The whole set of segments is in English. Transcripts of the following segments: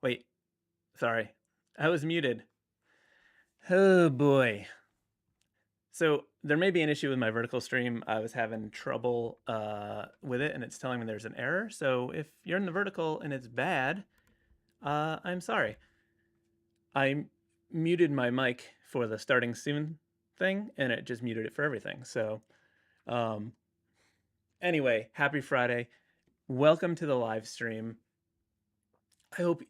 Wait, sorry. I was muted. Oh boy. So there may be an issue with my vertical stream. I was having trouble with it, and it's telling me there's an error. So if you're in the vertical and it's bad, I'm sorry. I muted my mic for the starting soon thing, and it just muted it for everything. So um, anyway, happy Friday. Welcome to the live stream. I hope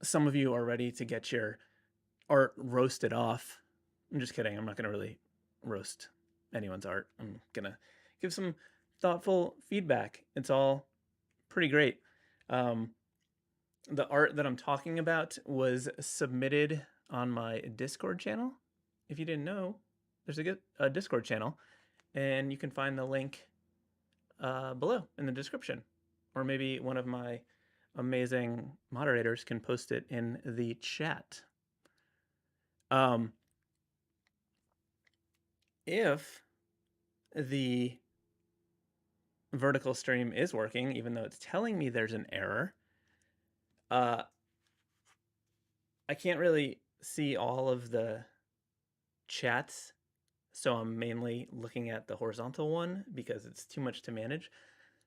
some of you are ready to get your art roasted off. I'm just kidding. I'm not going to really roast anyone's art. I'm going to give some thoughtful feedback. It's all pretty great. Um, the art that I'm talking about was submitted on my Discord channel. If you didn't know, there's a Discord channel, and you can find the link below in the description. Or maybe one of my amazing moderators can post it in the chat. Um, if the vertical stream is working, even though it's telling me there's an error, I can't really see all of the chats, so I'm mainly looking at the horizontal one because it's too much to manage.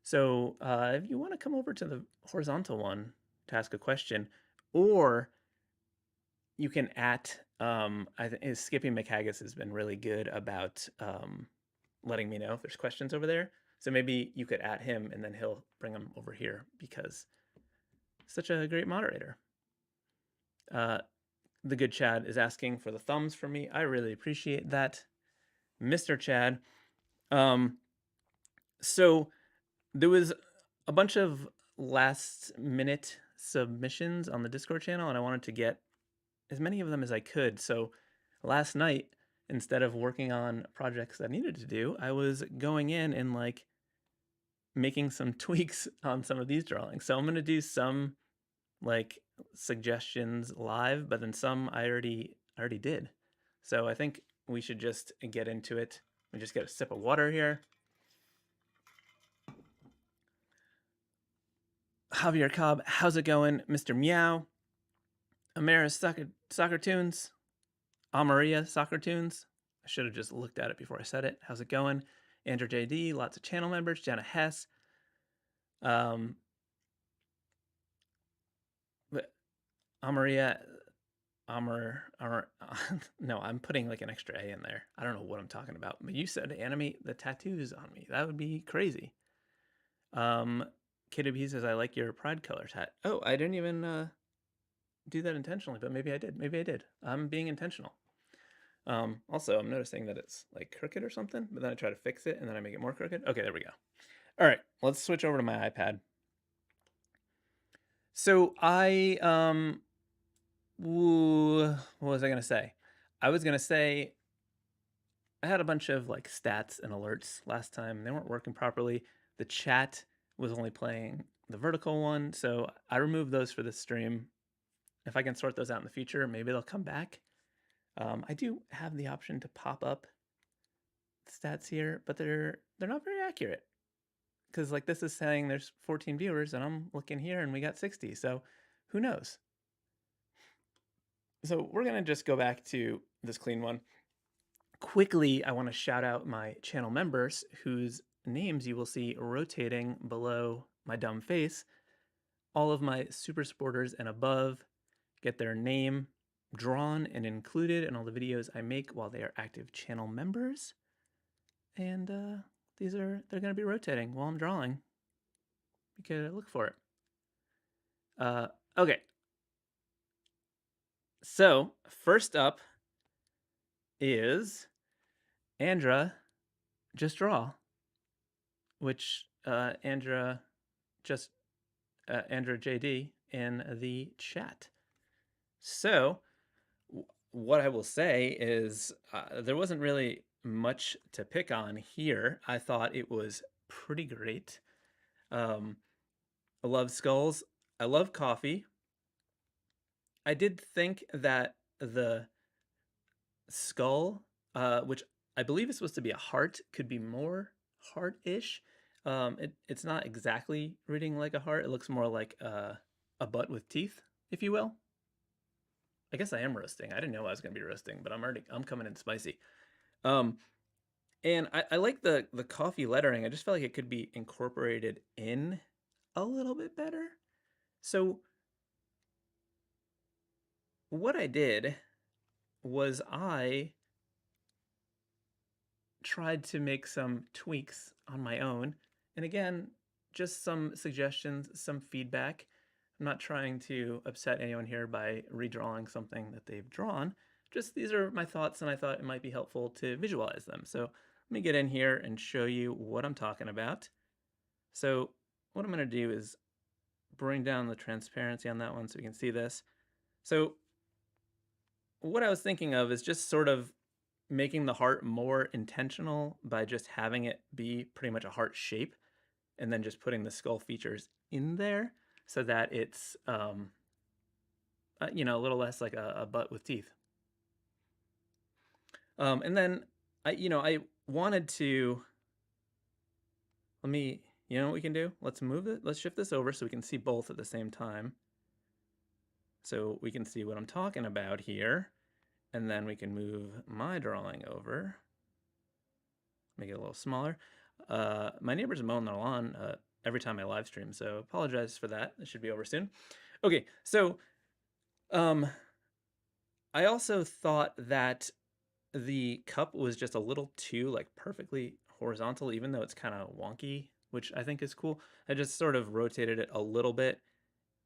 So if you want to come over to the horizontal one to ask a question, or you can I think Skippy McHaggis has been really good about letting me know if there's questions over there. So maybe you could at him and then he'll bring them over here because such a great moderator. The good Chad is asking for the thumbs for me. I really appreciate that, Mr. Chad. So there was a bunch of last minute submissions on the Discord channel, and I wanted to get as many of them as I could. So last night, instead of working on projects I needed to do, I was going in and like making some tweaks on some of these drawings. So I'm going to do some like suggestions live, but then some I already did. So I think we should just get into it. We just get a sip of water here. Javier Cobb, how's it going? Mr. Meow, Amara's soccer tunes, Amaria soccer tunes. I should have just looked at it before I said it. How's it going? Andrew JD, lots of channel members. Jenna Hess. But Amaria, no, I'm putting like an extra A in there. I don't know what I'm talking about. But you said animate the tattoos on me. That would be crazy. KWB says, I like your pride color tat. Oh, I didn't even do that intentionally, but maybe I did. Maybe I did. I'm being intentional. Also, I'm noticing that it's like crooked or something, but then I try to fix it and then I make it more crooked. Okay, there we go. All right, let's switch over to my iPad. So what was I gonna say? I was gonna say I had a bunch of like stats and alerts last time. They weren't working properly. The chat was only playing the vertical one, so I removed those for this stream. If I can sort those out in the future, maybe they'll come back. I do have the option to pop up stats here, but they're not very accurate. Because like this is saying there's 14 viewers, and I'm looking here and we got 60. So who knows? So we're gonna just go back to this clean one. Quickly, I want to shout out my channel members whose names you will see rotating below my dumb face. All of my super supporters and above get their name drawn and included in all the videos I make while they are active channel members. And they're going to be rotating while I'm drawing. You can look for it. Okay. So first up is Andra Just Draw, which Andra JD in the chat. So what I will say is there wasn't really much to pick on here. I thought it was pretty great. I love skulls. I love coffee. I did think that the skull, which I believe is supposed to be a heart, could be more heart-ish. It's not exactly reading like a heart. It looks more like a butt with teeth, if you will. I guess I am roasting. I didn't know I was gonna be roasting, but I'm coming in spicy. And I like the coffee lettering. I just felt like it could be incorporated in a little bit better. So what I did was I tried to make some tweaks on my own. And again, just some suggestions, some feedback. I'm not trying to upset anyone here by redrawing something that they've drawn. Just these are my thoughts, and I thought it might be helpful to visualize them. So let me get in here and show you what I'm talking about. So what I'm going to do is bring down the transparency on that one so you can see this. So what I was thinking of is just sort of making the heart more intentional by just having it be pretty much a heart shape, and then just putting the skull features in there so that it's you know, a little less like a butt with teeth. And then I wanted to, you know what we can do? Let's move it. Let's shift this over so we can see both at the same time. So we can see what I'm talking about here. And then we can move my drawing over. Make it a little smaller. My neighbors are mowing their lawn every time I live stream, so apologize for that. It should be over soon. Okay, so I also thought that the cup was just a little too like perfectly horizontal, even though it's kind of wonky, which I think is cool. I just sort of rotated it a little bit,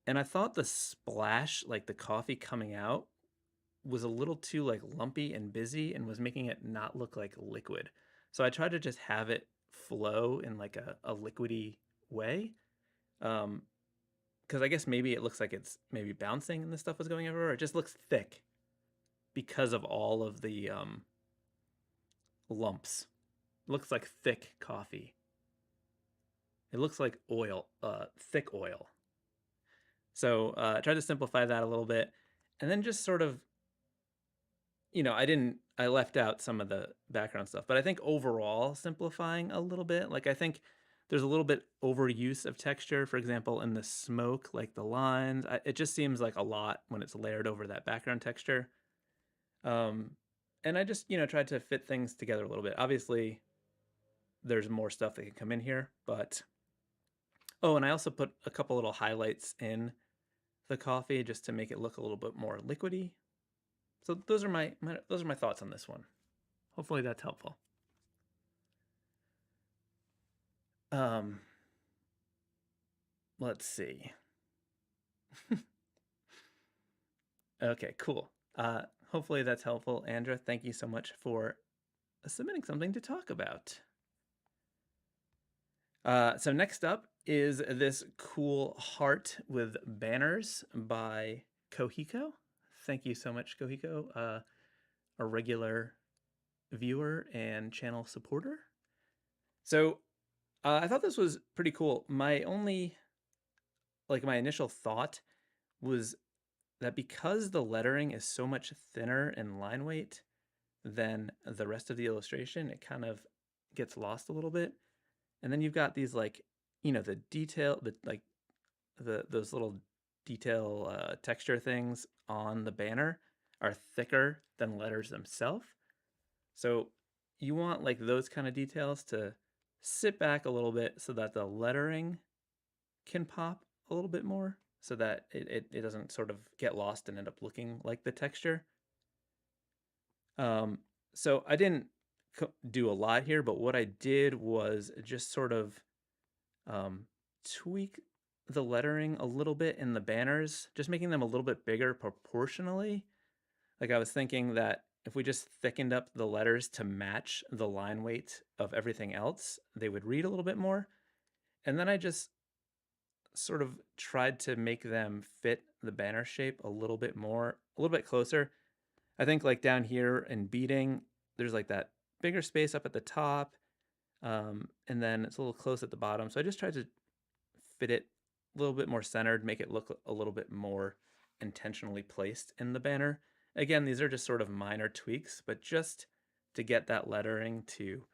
and I thought the splash, like the coffee coming out, was a little too like lumpy and busy and was making it not look like liquid. So I tried to just have it flow in like a liquidy way. Because I guess maybe it looks like it's maybe bouncing and this stuff was going everywhere. It just looks thick. because of all of the lumps. It looks like thick coffee. It looks like oil, thick oil. So I tried to simplify that a little bit, and then just sort of, I left out some of the background stuff, but I think overall simplifying a little bit. Like I think there's a little bit overuse of texture, for example, in the smoke, like the lines. It just seems like a lot when it's layered over that background texture. Um, and I just, tried to fit things together a little bit. Obviously, there's more stuff that can come in here, but oh, and I also put a couple little highlights in the coffee just to make it look a little bit more liquidy. So those are my thoughts on this one. Hopefully that's helpful. Um, let's see. Okay, cool. Hopefully that's helpful, Andra. Thank you so much for submitting something to talk about. So next up is this cool heart with banners by Kohiko. Thank you so much, Kohiko, a regular viewer and channel supporter. So I thought this was pretty cool. My initial thought was that because the lettering is so much thinner in line weight than the rest of the illustration, it kind of gets lost a little bit. And then you've got these the detail, those little detail texture things on the banner are thicker than letters themselves. So you want like those kind of details to sit back a little bit so that the lettering can pop a little bit more, so that it doesn't sort of get lost and end up looking like the texture. So I didn't do a lot here, but what I did was just sort of tweak the lettering a little bit in the banners, just making them a little bit bigger proportionally. Like I was thinking that if we just thickened up the letters to match the line weight of everything else, they would read a little bit more. And then I just sort of tried to make them fit the banner shape a little bit more, a little bit closer. I think like down here in beading, there's like that bigger space up at the top, and then it's a little close at the bottom. So I just tried to fit it a little bit more centered, make it look a little bit more intentionally placed in the banner. Again, these are just sort of minor tweaks, but just to get that lettering to,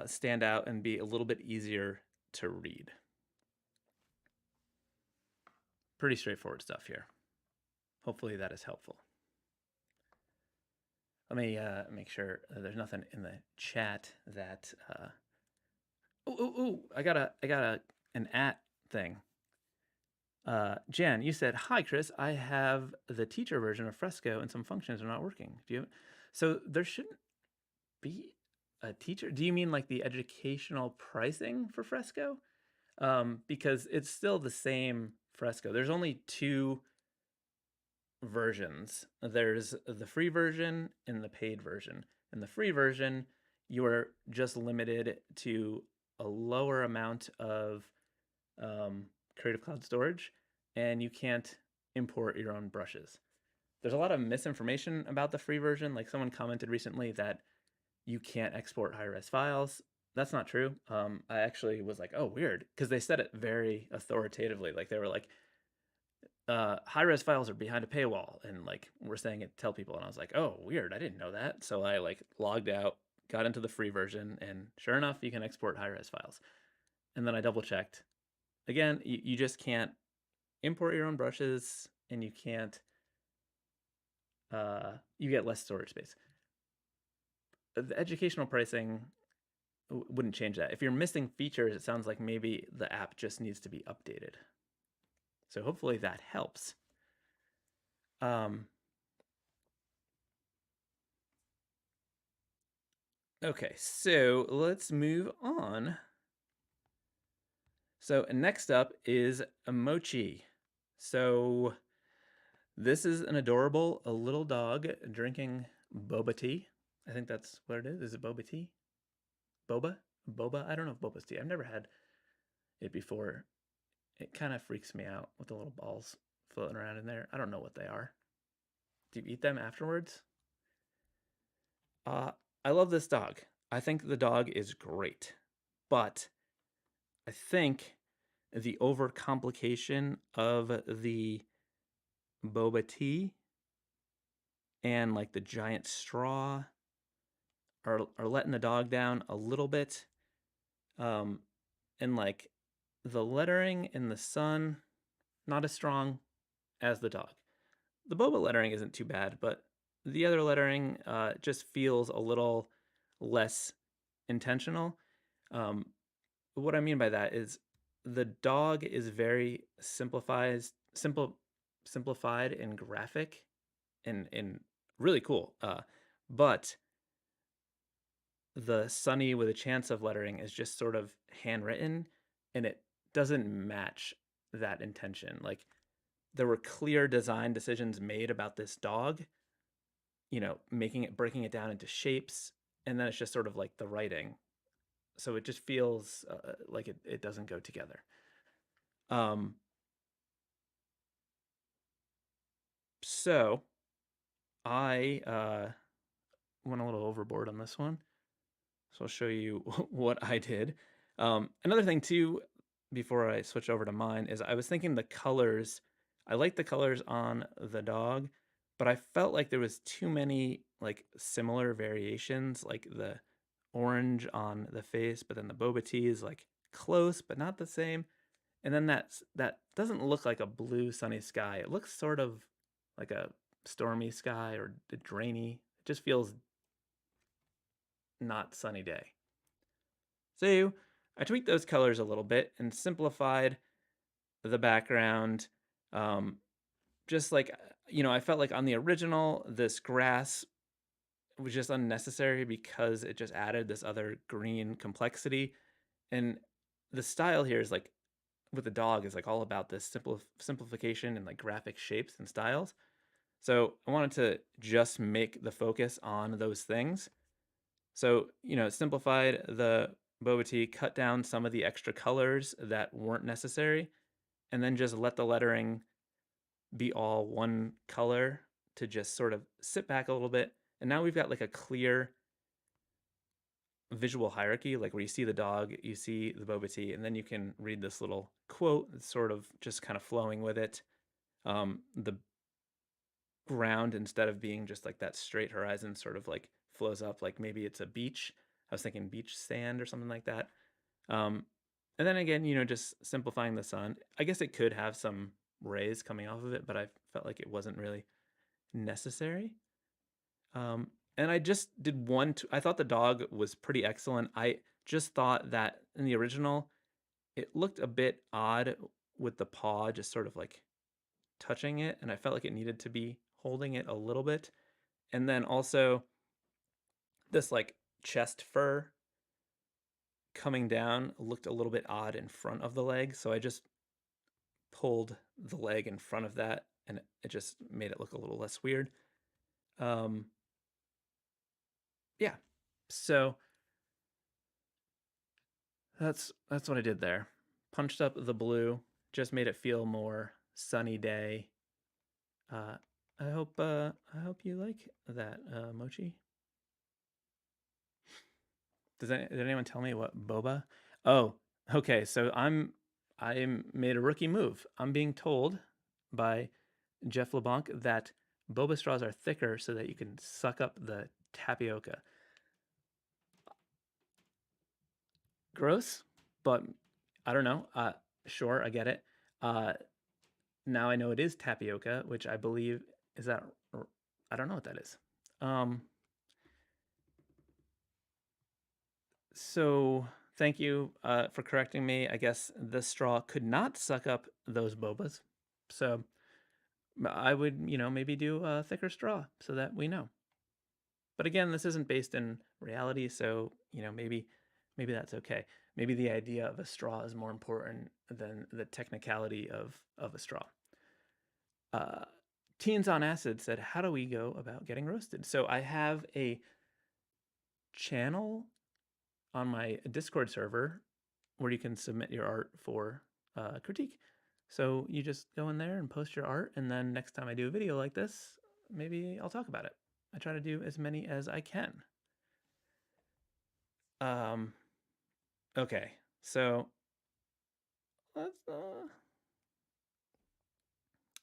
stand out and be a little bit easier to read. Pretty straightforward stuff here. Hopefully that is helpful. Let me make sure there's nothing in the chat that. I got an at thing. Jan, you said, "Hi, Chris. I have the teacher version of Fresco, and some functions are not working. Do you?" So there shouldn't be a teacher. Do you mean like the educational pricing for Fresco? Because it's still the same Fresco. There's only two versions. There's the free version and the paid version. In the free version, you are just limited to a lower amount of Creative Cloud storage, and you can't import your own brushes. There's a lot of misinformation about the free version. Like someone commented recently that you can't export high-res files. That's not true. I actually was like, oh, weird, because they said it very authoritatively. Like they were like, high-res files are behind a paywall, and like we're saying it to tell people, and I was like, oh, weird, I didn't know that. So I like logged out, got into the free version, and sure enough, you can export high-res files. And then I double-checked. Again, you just can't import your own brushes, and you can't, you get less storage space. The educational pricing wouldn't change that. If you're missing features, it sounds like maybe the app just needs to be updated. So hopefully that helps. Okay, so let's move on. So next up is a mochi. So this is an adorable little dog drinking boba tea. I think that's what it is. Is it boba tea? Boba? Boba? I don't know if boba's tea. I've never had it before. It kind of freaks me out with the little balls floating around in there. I don't know what they are. Do you eat them afterwards? Uh, I love this dog. I think the dog is great, but I think the overcomplication of the boba tea and like the giant straw are letting the dog down a little bit. Um, and like the lettering in the sun, not as strong as the dog. The boba lettering isn't too bad, but the other lettering just feels a little less intentional. Um, what I mean by that is the dog is very simplified and graphic and really cool. But the Sunny with a chance of lettering is just sort of handwritten, and it doesn't match that intention. Like there were clear design decisions made about this dog, breaking it down into shapes, and then it's just sort of like the writing. So it just feels like it doesn't go together. Um, so I went a little overboard on this one. So I'll show you what I did. Another thing too, before I switch over to mine, is I was thinking the colors. I like the colors on the dog, but I felt like there was too many like similar variations, like the orange on the face, but then the boba tea is like close but not the same. And then that doesn't look like a blue sunny sky. It looks sort of like a stormy sky or drainy. It just feels not sunny day. So I tweaked those colors a little bit and simplified the background. Just like, I felt like on the original, this grass was just unnecessary because it just added this other green complexity. And the style here is like, with the dog, is like all about this simplification and like graphic shapes and styles. So I wanted to just make the focus on those things. So, simplified the boba tea, cut down some of the extra colors that weren't necessary, and then just let the lettering be all one color to just sort of sit back a little bit. And now we've got like a clear visual hierarchy, like where you see the dog, you see the boba tea, and then you can read this little quote that's sort of just kind of flowing with it. The ground, instead of being just like that straight horizon, sort of like flows up, like maybe it's a beach. I was thinking beach sand or something like that. Um, and then again, just simplifying the sun. I guess it could have some rays coming off of it, but I felt like it wasn't really necessary. And I just did I thought the dog was pretty excellent. I just thought that in the original, it looked a bit odd with the paw just sort of like touching it, and I felt like it needed to be holding it a little bit. And then also this like chest fur coming down looked a little bit odd in front of the leg, so I just pulled the leg in front of that, and it just made it look a little less weird. Um, yeah, so that's what I did there. Punched up the blue, just made it feel more sunny day. Uh, I hope you like that, Mochi. Did anyone tell me what boba? Oh, okay. So I made a rookie move. I'm being told by Jeff LeBlanc that boba straws are thicker so that you can suck up the tapioca. Gross, but I don't know. Sure, I get it. Uh, now I know it is tapioca, which I believe is that. I don't know what that is. Um, So thank you for correcting me. I guess the straw could not suck up those bobas. So I would, maybe do a thicker straw so that we know. But again, this isn't based in reality, so maybe that's okay. Maybe the idea of a straw is more important than the technicality of a straw. Uh, Teens on Acid said, "How do we go about getting roasted?" So I have a channel on my Discord server where you can submit your art for critique. So you just go in there and post your art, and then next time I do a video like this, maybe I'll talk about it. I try to do as many as I can. Okay, so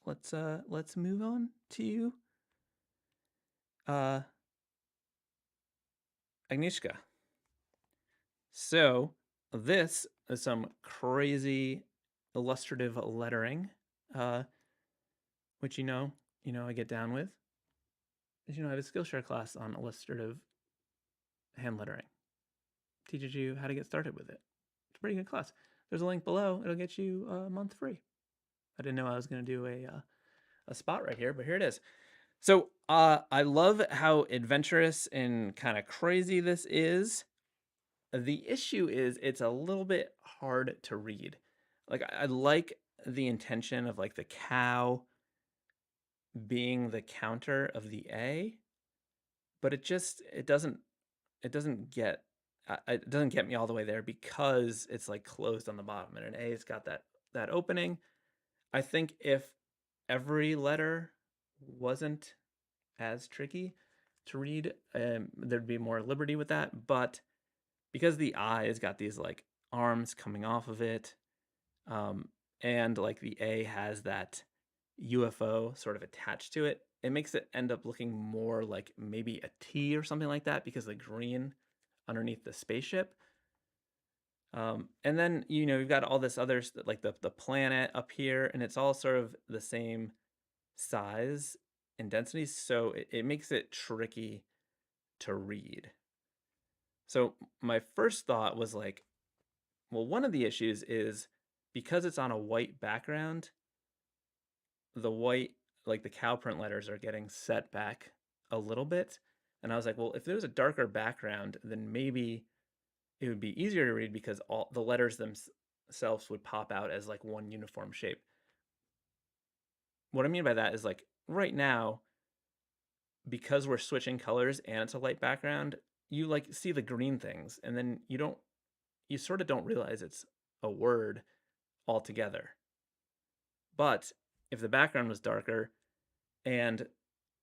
let's move on to Agnieszka. So this is some crazy illustrative lettering, which I get down with. As I have a Skillshare class on illustrative hand lettering. Teaches you how to get started with it. It's a pretty good class. There's a link below. It'll get you a month free. I didn't know I was going to do a spot right here, but here it is. So I love how adventurous and kind of crazy this is. The issue is it's a little bit hard to read. Like I like the intention of like the cow being the counter of the A, but it doesn't get it doesn't get me all the way there because it's like closed on the bottom, and an A has got that opening. I think if every letter wasn't as tricky to read, there'd be more liberty with that. But because the I has got these like arms coming off of it, and like the A has that UFO sort of attached to it, it makes it end up looking more like maybe a T or something like that because the green underneath the spaceship. And then you've got all this other like the planet up here, and it's all sort of the same size and density, so it makes it tricky to read. So my first thought was like, well, one of the issues is because it's on a white background, the white, like the cow print letters are getting set back a little bit. And I was like, well, if there was a darker background, then maybe it would be easier to read because all the letters themselves would pop out as like one uniform shape. What I mean by that is like right now, because we're switching colors and it's a light background, you like see the green things, and then you sort of don't realize it's a word altogether. But if the background was darker and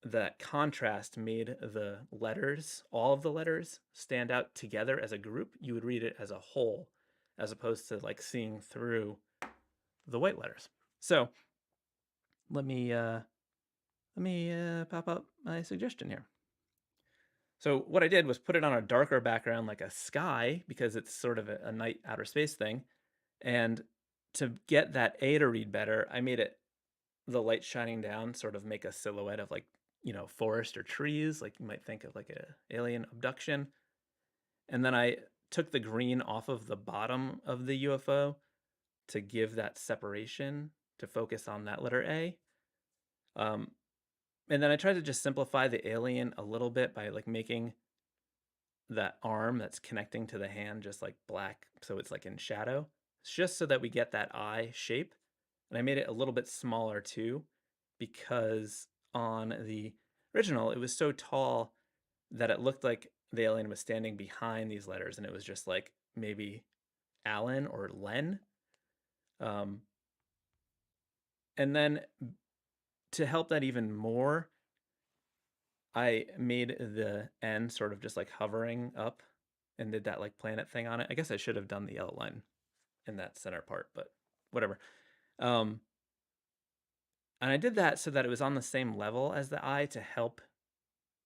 that contrast made the letters, all of the letters, stand out together as a group, you would read it as a whole, as opposed to like seeing through the white letters. So let me pop up my suggestion here. So what I did was put it on a darker background like a sky, because it's sort of a night outer space thing. And to get that A to read better, I made it the light shining down sort of make a silhouette of like, forest or trees, like you might think of like a alien abduction. And then I took the green off of the bottom of the UFO to give that separation, to focus on that letter A. And then I tried to just simplify the alien a little bit by like making that arm that's connecting to the hand just like black, so it's like in shadow. It's just so that we get that eye shape. And I made it a little bit smaller too, because on the original it was so tall that it looked like the alien was standing behind these letters, and it was just like maybe Alan or Len. And then to help that even more, I made the N sort of just like hovering up and did that like planet thing on it. I guess I should have done the yellow line in that center part, but whatever. And I did that so that it was on the same level as the I, to help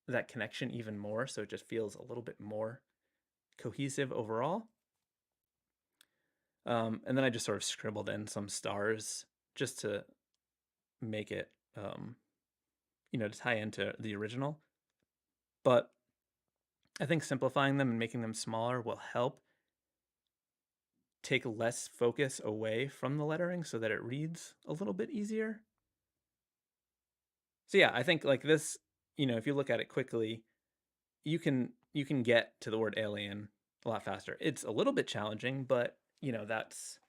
that connection even more, so it just feels a little bit more cohesive overall. And then I just sort of scribbled in some stars just to make it, to tie into the original. But I think simplifying them and making them smaller will help take less focus away from the lettering so that it reads a little bit easier. So yeah, I think like this, if you look at it quickly, you can get to the word alien a lot faster. It's a little bit challenging, but that's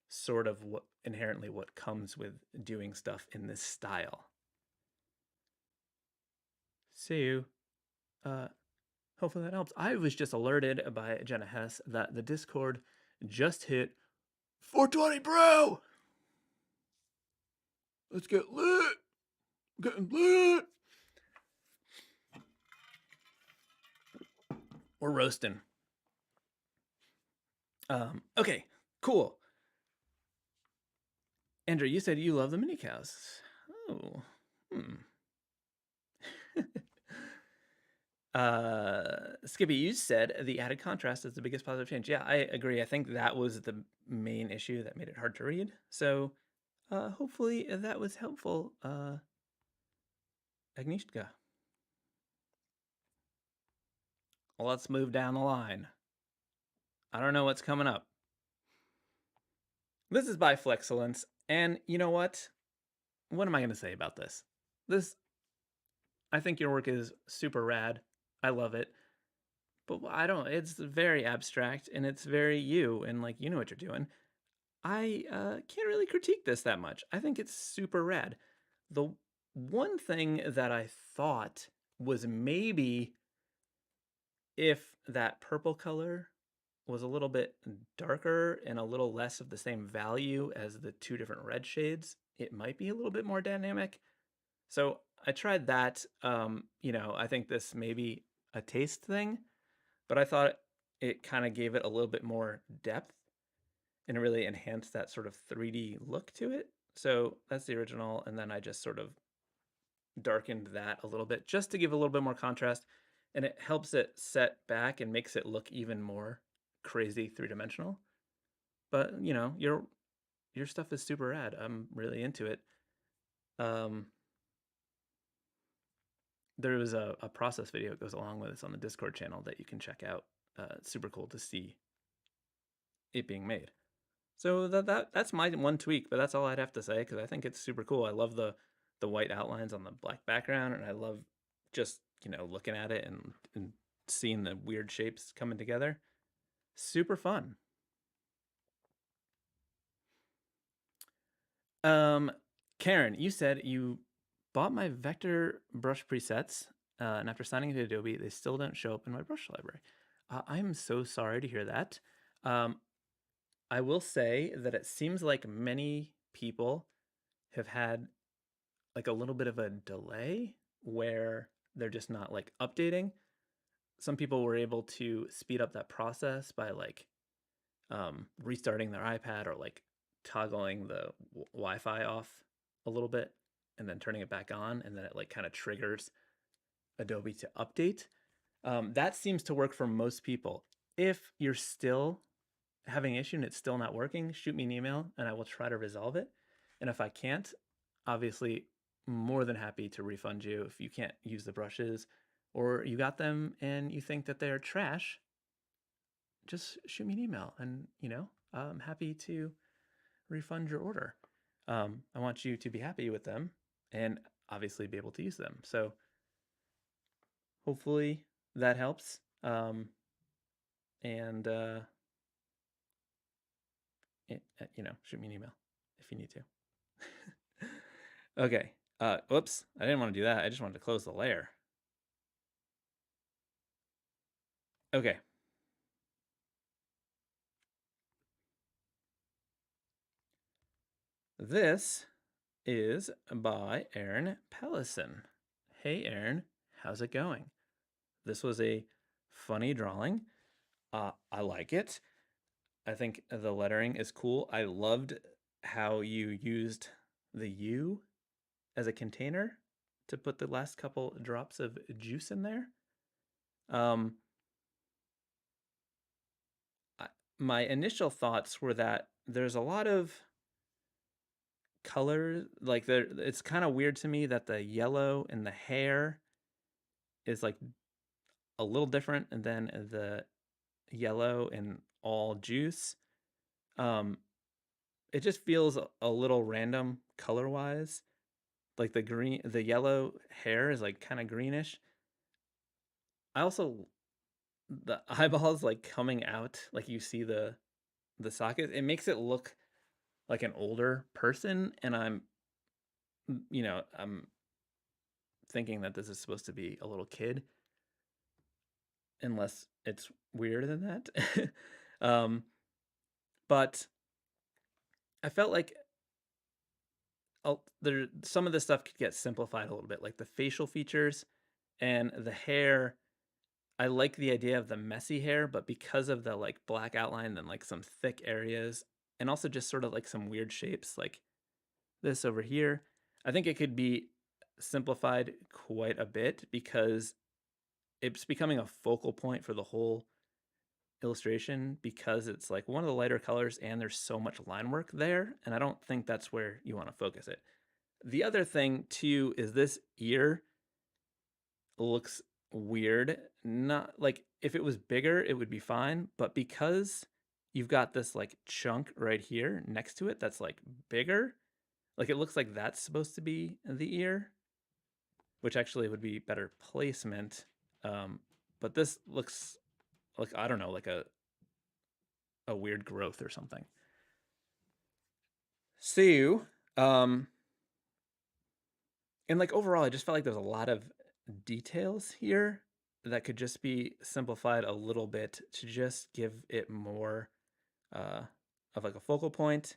sort of what inherently what comes with doing stuff in this style. So, hopefully that helps. I was just alerted by Jenna Hess that the Discord just hit 420, bro. Let's get lit. Getting lit. We're roasting. Okay, cool. Andrew, you said you love the mini cows. Oh, hmm. Skippy, you said the added contrast is the biggest positive change. Yeah, I agree. I think that was the main issue that made it hard to read. So, hopefully that was helpful, Agnieszka. Let's move down the line. I don't know what's coming up. This is by Flexcellence, and you know what? What am I going to say about this? I think your work is super rad. I love it. But I don't, it's very abstract and it's very you, and like, you know what you're doing. I can't really critique this that much. I think it's super rad. The one thing that I thought was maybe if that purple color was a little bit darker and a little less of the same value as the two different red shades, it might be a little bit more dynamic. So I tried that. I think this may be a taste thing, but I thought it kind of gave it a little bit more depth and really enhanced that sort of 3D look to it. So that's the original, and then I just sort of darkened that a little bit just to give a little bit more contrast, and it helps it set back and makes it look even more crazy three-dimensional. But your stuff is super rad. I'm really into it. Um, there was a process video that goes along with this on the Discord channel that you can check out. It's super cool to see it being made. So that's my one tweak, but that's all I'd have to say because I think it's super cool. I love the white outlines on the black background, and I love just looking at it and seeing the weird shapes coming together. Super fun. Karen, you said you bought my vector brush presets, and after signing into Adobe, they still don't show up in my brush library. I'm so sorry to hear that. I will say that it seems like many people have had like a little bit of a delay where they're just not like updating. Some people were able to speed up that process by like restarting their iPad or like toggling the Wi-Fi off a little bit and then turning it back on, and then it like kind of triggers Adobe to update. That seems to work for most people. If you're still having an issue and it's still not working, shoot me an email and I will try to resolve it. And if I can't, obviously more than happy to refund you if you can't use the brushes or you got them and you think that they're trash. Just shoot me an email and I'm happy to refund your order. I want you to be happy with them and obviously be able to use them. So hopefully that helps. And shoot me an email if you need to. Okay. Whoops. I didn't want to do that. I just wanted to close the layer. Okay. This is by Aaron Pellison. Hey, Aaron. How's it going? This was a funny drawing. I like it. I think the lettering is cool. I loved how you used the U as a container to put the last couple drops of juice in there. My initial thoughts were that there's a lot of color, like it's kind of weird to me that the yellow in the hair is like a little different than the yellow in all juice. It just feels a little random color wise. Like the yellow hair is like kind of greenish. I also, the eyeballs like coming out, like you see the socket, it makes it look like an older person, and I'm thinking that this is supposed to be a little kid, unless it's weirder than that. But I felt like some of this stuff could get simplified a little bit, like the facial features and the hair. I like the idea of the messy hair, but because of the like black outline and like some thick areas, and also just sort of like some weird shapes like this over here, I think it could be simplified quite a bit because it's becoming a focal point for the whole illustration because it's like one of the lighter colors and there's so much line work there, and I don't think that's where you want to focus it. The other thing too is this ear looks weird. Not like if it was bigger, it would be fine, but because you've got this like chunk right here next to it that's like bigger, like it looks like that's supposed to be the ear, which actually would be better placement. Um, but this looks like, I don't know, like a weird growth or something. So, um, and like overall, I just felt like there's a lot of details here that could just be simplified a little bit to just give it more uh, of like a focal point.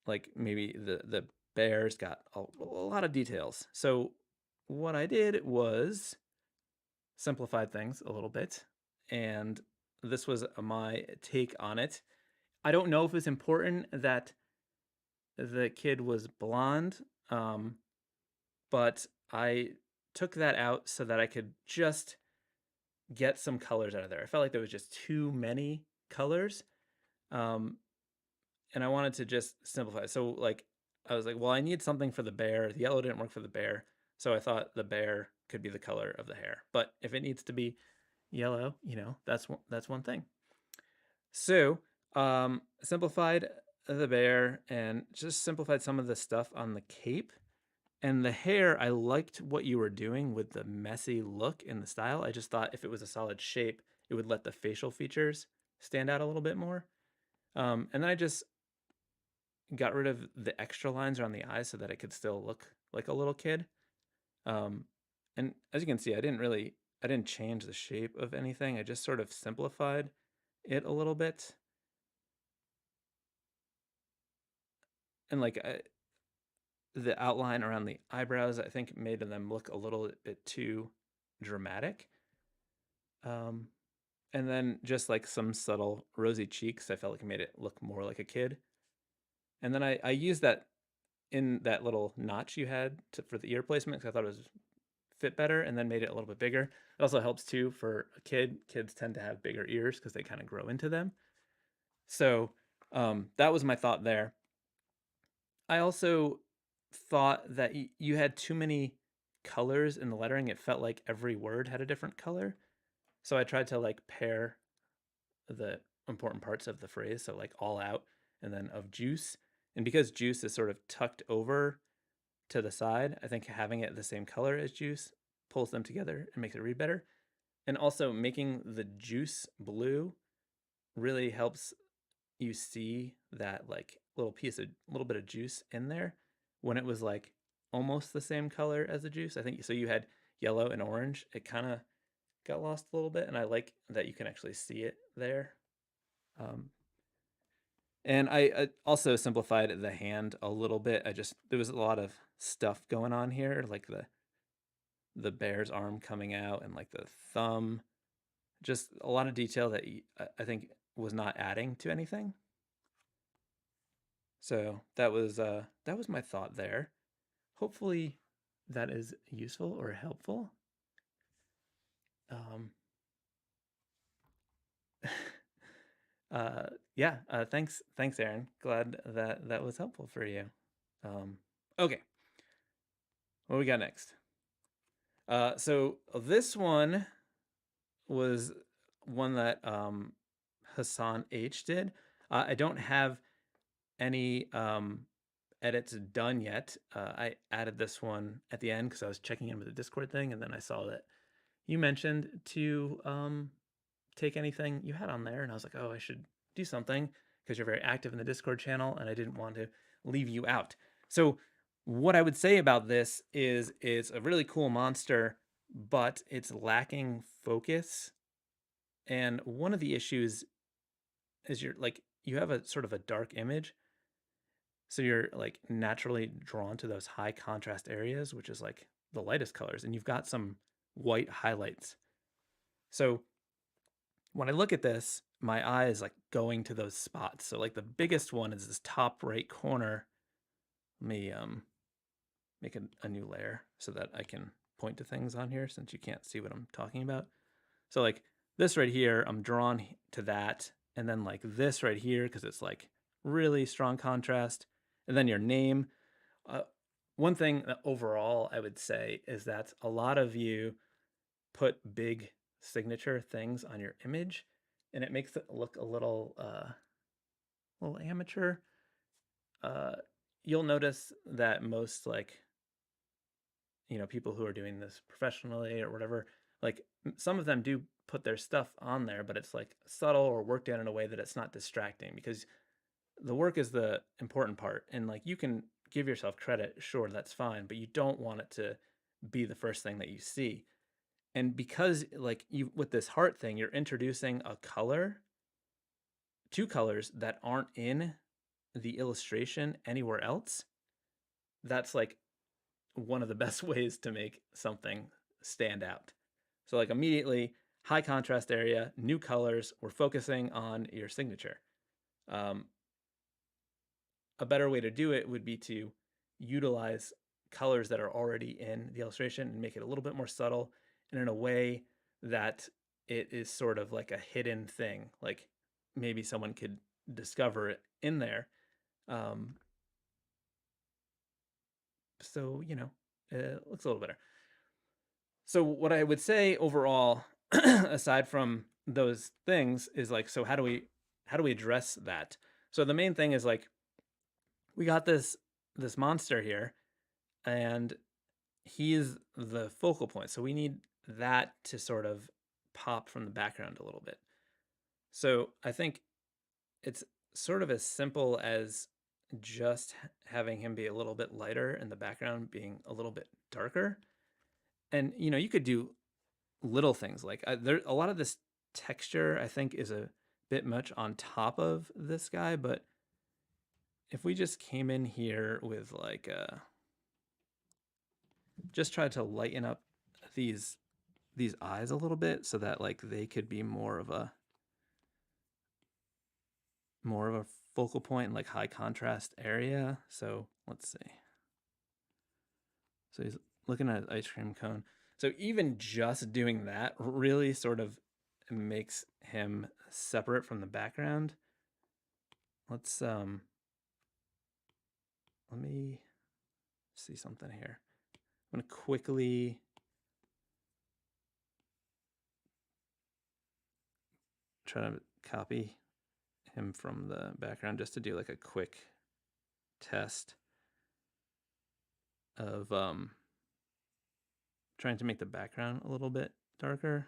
Like maybe the bear's got a lot of details. So what I did was simplified things a little bit, and this was my take on it. I don't know if it's important that the kid was blonde, um, but I took that out so that I could just get some colors out of there. I felt like there was just too many colors, um, and I wanted to just simplify. So like I was like, well, I need something for the bear. The yellow didn't work for the bear, so I thought the bear could be the color of the hair. But if it needs to be yellow, that's one thing. So simplified the bear and just simplified some of the stuff on the cape. And the hair, I liked what you were doing with the messy look in the style. I just thought if it was a solid shape, it would let the facial features stand out a little bit more. And then I just got rid of the extra lines around the eyes so that it could still look like a little kid. Um, and as you can see, I didn't change the shape of anything. I just sort of simplified it a little bit. And like the outline around the eyebrows, I think made them look a little bit too dramatic. Um, and then just like some subtle rosy cheeks, I felt like it made it look more like a kid. And then I used that in that little notch you had for the ear placement because I thought it was fit better, and then made it a little bit bigger. It also helps too for a kid. Kids tend to have bigger ears because they kind of grow into them. So that was my thought there. I also thought that you had too many colors in the lettering. It felt like every word had a different color. So I tried to like pair the important parts of the phrase, so like all out and then of juice. And because juice is sort of tucked over to the side, I think having it the same color as juice pulls them together and makes it read better. And also making the juice blue really helps you see that like little bit of juice in there when it was like almost the same color as the juice. I think so you had yellow and orange. It kind of got lost a little bit, and I like that you can actually see it there. Um, and I also simplified the hand a little bit. There was a lot of stuff going on here, like the bear's arm coming out and like the thumb. Just a lot of detail that I think was not adding to anything. So that was my thought there. Hopefully that is useful or helpful. Um, yeah, thanks, Aaron. Glad that that was helpful for you. Okay, what we got next? So this one was one that Hassan H did. I don't have any edits done yet. I added this one at the end because I was checking in with the Discord thing, and then I saw that you mentioned to take anything you had on there, and I was like, oh, I should do something because you're very active in the Discord channel, and I didn't want to leave you out. So what I would say about this is it's a really cool monster, but it's lacking focus. And one of the issues is you have a sort of a dark image, so you're like naturally drawn to those high contrast areas, which is like the lightest colors, and you've got some white highlights. So when I look at this, my eye is like going to those spots. So like the biggest one is this top right corner. Let me make a new layer so that I can point to things on here since you can't see what I'm talking about. So like this right here, I'm drawn to that. And then like this right here, because it's like really strong contrast. And then your name. One thing that overall I would say is that a lot of you put big signature things on your image and it makes it look a little amateur. Uh, you'll notice that most like people who are doing this professionally or whatever, like some of them do put their stuff on there, but it's like subtle or worked in a way that it's not distracting because the work is the important part. And like you can give yourself credit, sure, that's fine, but you don't want it to be the first thing that you see. And because like you with this heart thing, you're introducing a color, two colors that aren't in the illustration anywhere else. That's like one of the best ways to make something stand out. So like immediately high contrast area, new colors, we're focusing on your signature. Um, a better way to do it would be to utilize colors that are already in the illustration and make it a little bit more subtle and in a way that it is sort of like a hidden thing. Like maybe someone could discover it in there. Um, so, it looks a little better. So what I would say overall, aside from those things, is like, so how do we address that? So the main thing is like we got this monster here, and he's the focal point. So we need that to sort of pop from the background a little bit. So I think it's sort of as simple as just having him be a little bit lighter and the background being a little bit darker. And you could do little things like there a lot of this texture I think is a bit much on top of this guy, but if we just came in here with like just tried to lighten up these eyes a little bit so that like they could be more of a focal point in like high contrast area. So let's see. So he's looking at an ice cream cone. So even just doing that really sort of makes him separate from the background. Let's let me see something here. I'm gonna quickly try to copy him from the background just to do like a quick test of trying to make the background a little bit darker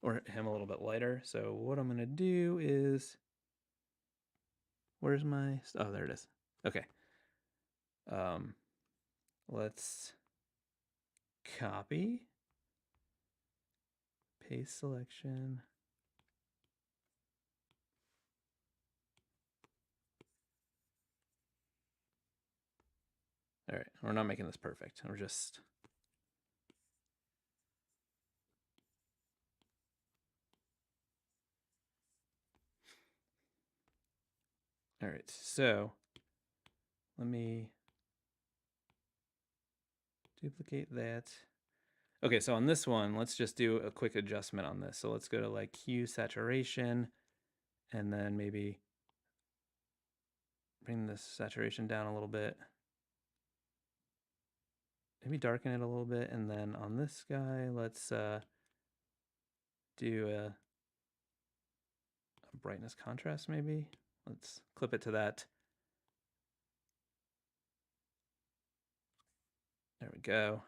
or him a little bit lighter. So what I'm gonna do is, where's my, oh, there it is. Okay. Let's copy, paste selection. All right, we're not making this perfect. We're just, all right, so let me duplicate that. Okay, so on this one, let's just do a quick adjustment on this. So let's go to like hue saturation and then maybe bring this saturation down a little bit. Maybe darken it a little bit. And then on this guy, let's do a brightness contrast maybe. Let's clip it to that. There we go.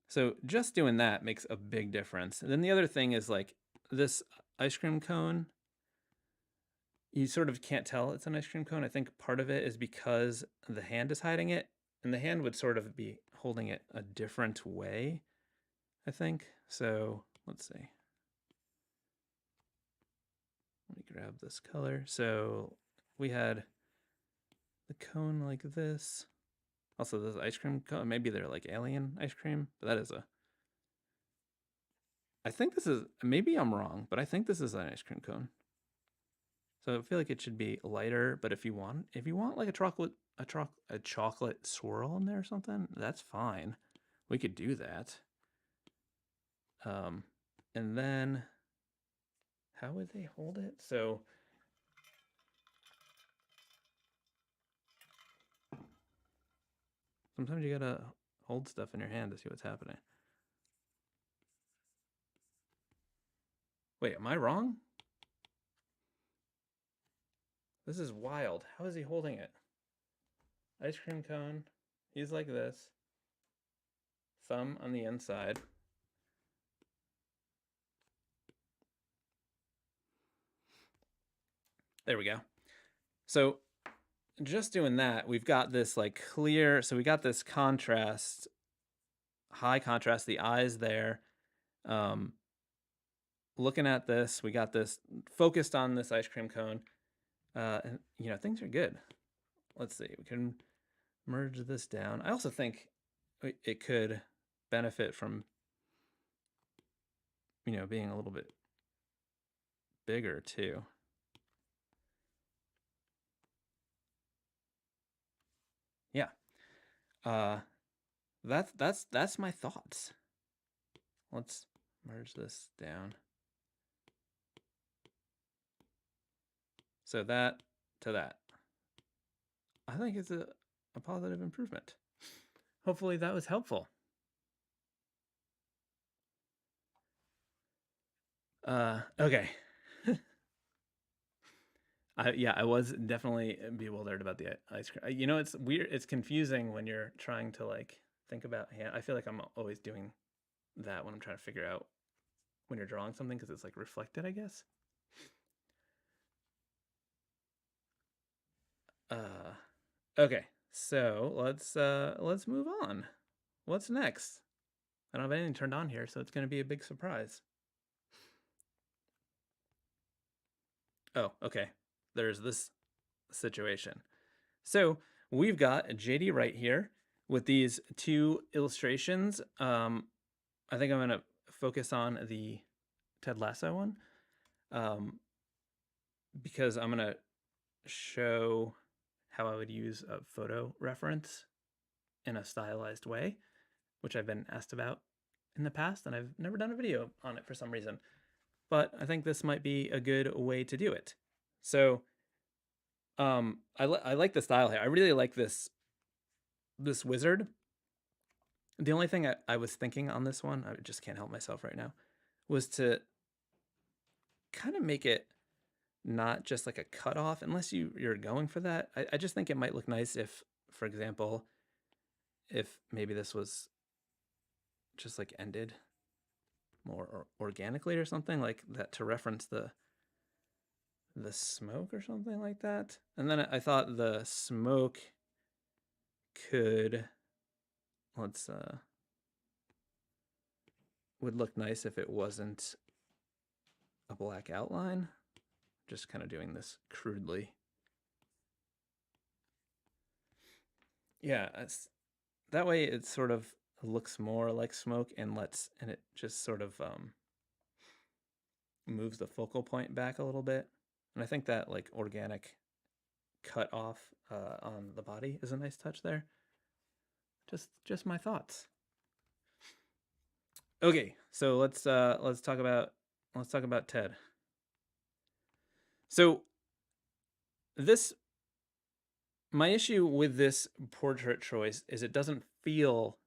So just doing that makes a big difference. And then the other thing is like this ice cream cone, you sort of can't tell it's an ice cream cone. I think part of it is because the hand is hiding it, and the hand would sort of be holding it a different way, I think. So let's see. Let me grab this color. So we had the cone like this. Also, this ice cream cone, maybe they're like alien ice cream, but that is a. I think this is, maybe I'm wrong, but I think this is an ice cream cone. So I feel like it should be lighter, but if you want like a chocolate swirl in there or something, that's fine. We could do that. And then how would they hold it? So sometimes you gotta hold stuff in your hand to see what's happening. Wait, am I wrong? This is wild. How is he holding it? Ice cream cone. He's like this. Thumb on the inside. There we go. So just doing that, we've got this like clear, so we got this contrast, high contrast, the eyes there. Looking at this, we got this focused on this ice cream cone. And you know, things are good. Let's see, we can merge this down. I also think it could benefit from, you know, being a little bit bigger too. Yeah. That's my thoughts. Let's merge this down. So that to that. I think it's a positive improvement. Hopefully that was helpful. Okay. I was definitely bewildered about the ice cream. You know, it's weird. It's confusing when you're trying to like think about hand. I feel like I'm always doing that when I'm trying to figure out when you're drawing something because it's like reflected, I guess. Okay. So let's move on. What's next? I don't have anything turned on here, so it's going to be a big surprise. Oh, okay. There's this situation. So we've got JD right here with these two illustrations. I think I'm going to focus on the Ted Lasso one because I'm going to show how I would use a photo reference in a stylized way, which I've been asked about in the past, and I've never done a video on it for some reason. But I think this might be a good way to do it. So I like the style here. I really like this wizard. The only thing I was thinking on this one, I just can't help myself right now, was to kind of make it not just like a cutoff, unless you're going for that. I just think it might look nice if, for example, if maybe this was just like ended more organically or something like that to reference the smoke or something like that. And then I thought the smoke could, let's would look nice if it wasn't a black outline. Just kind of doing this crudely. Yeah, that way it sort of looks more like smoke and it just sort of moves the focal point back a little bit. And I think that like organic cut off on the body is a nice touch there. Just my thoughts. Okay, so let's talk about Ted. So this my issue with this portrait choice is it doesn't feel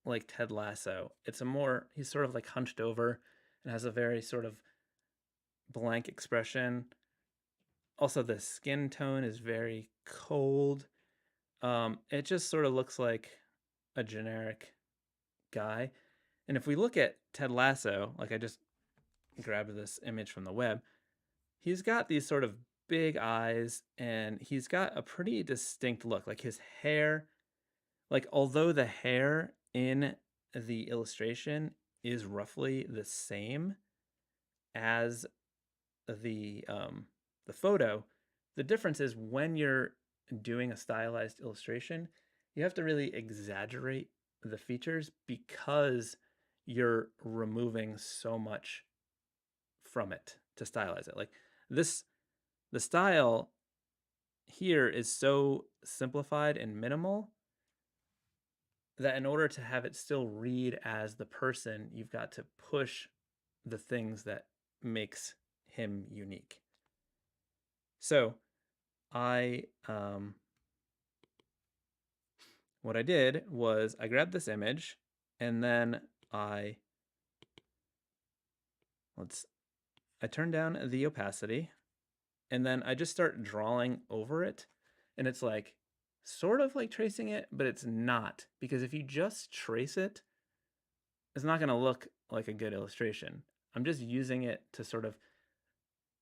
like Ted Lasso. He's sort of like hunched over and has a very sort of blank expression. Also, the skin tone is very cold. It just sort of looks like a generic guy. And if we look at Ted Lasso, like I just grabbed this image from the web, he's got these sort of big eyes and he's got a pretty distinct look. Like his hair, like although the hair in the illustration is roughly the same as the photo, the difference is when you're doing a stylized illustration, you have to really exaggerate the features because you're removing so much from it to stylize it. Like this, the style here is so simplified and minimal that in order to have it still read as the person, you've got to push the things that makes him unique. So I what I did was I grabbed this image and then I turned down the opacity and then I just start drawing over it, and it's like sort of like tracing it, but it's not, because if you just trace it, it's not going to look like a good illustration. I'm just using it to sort of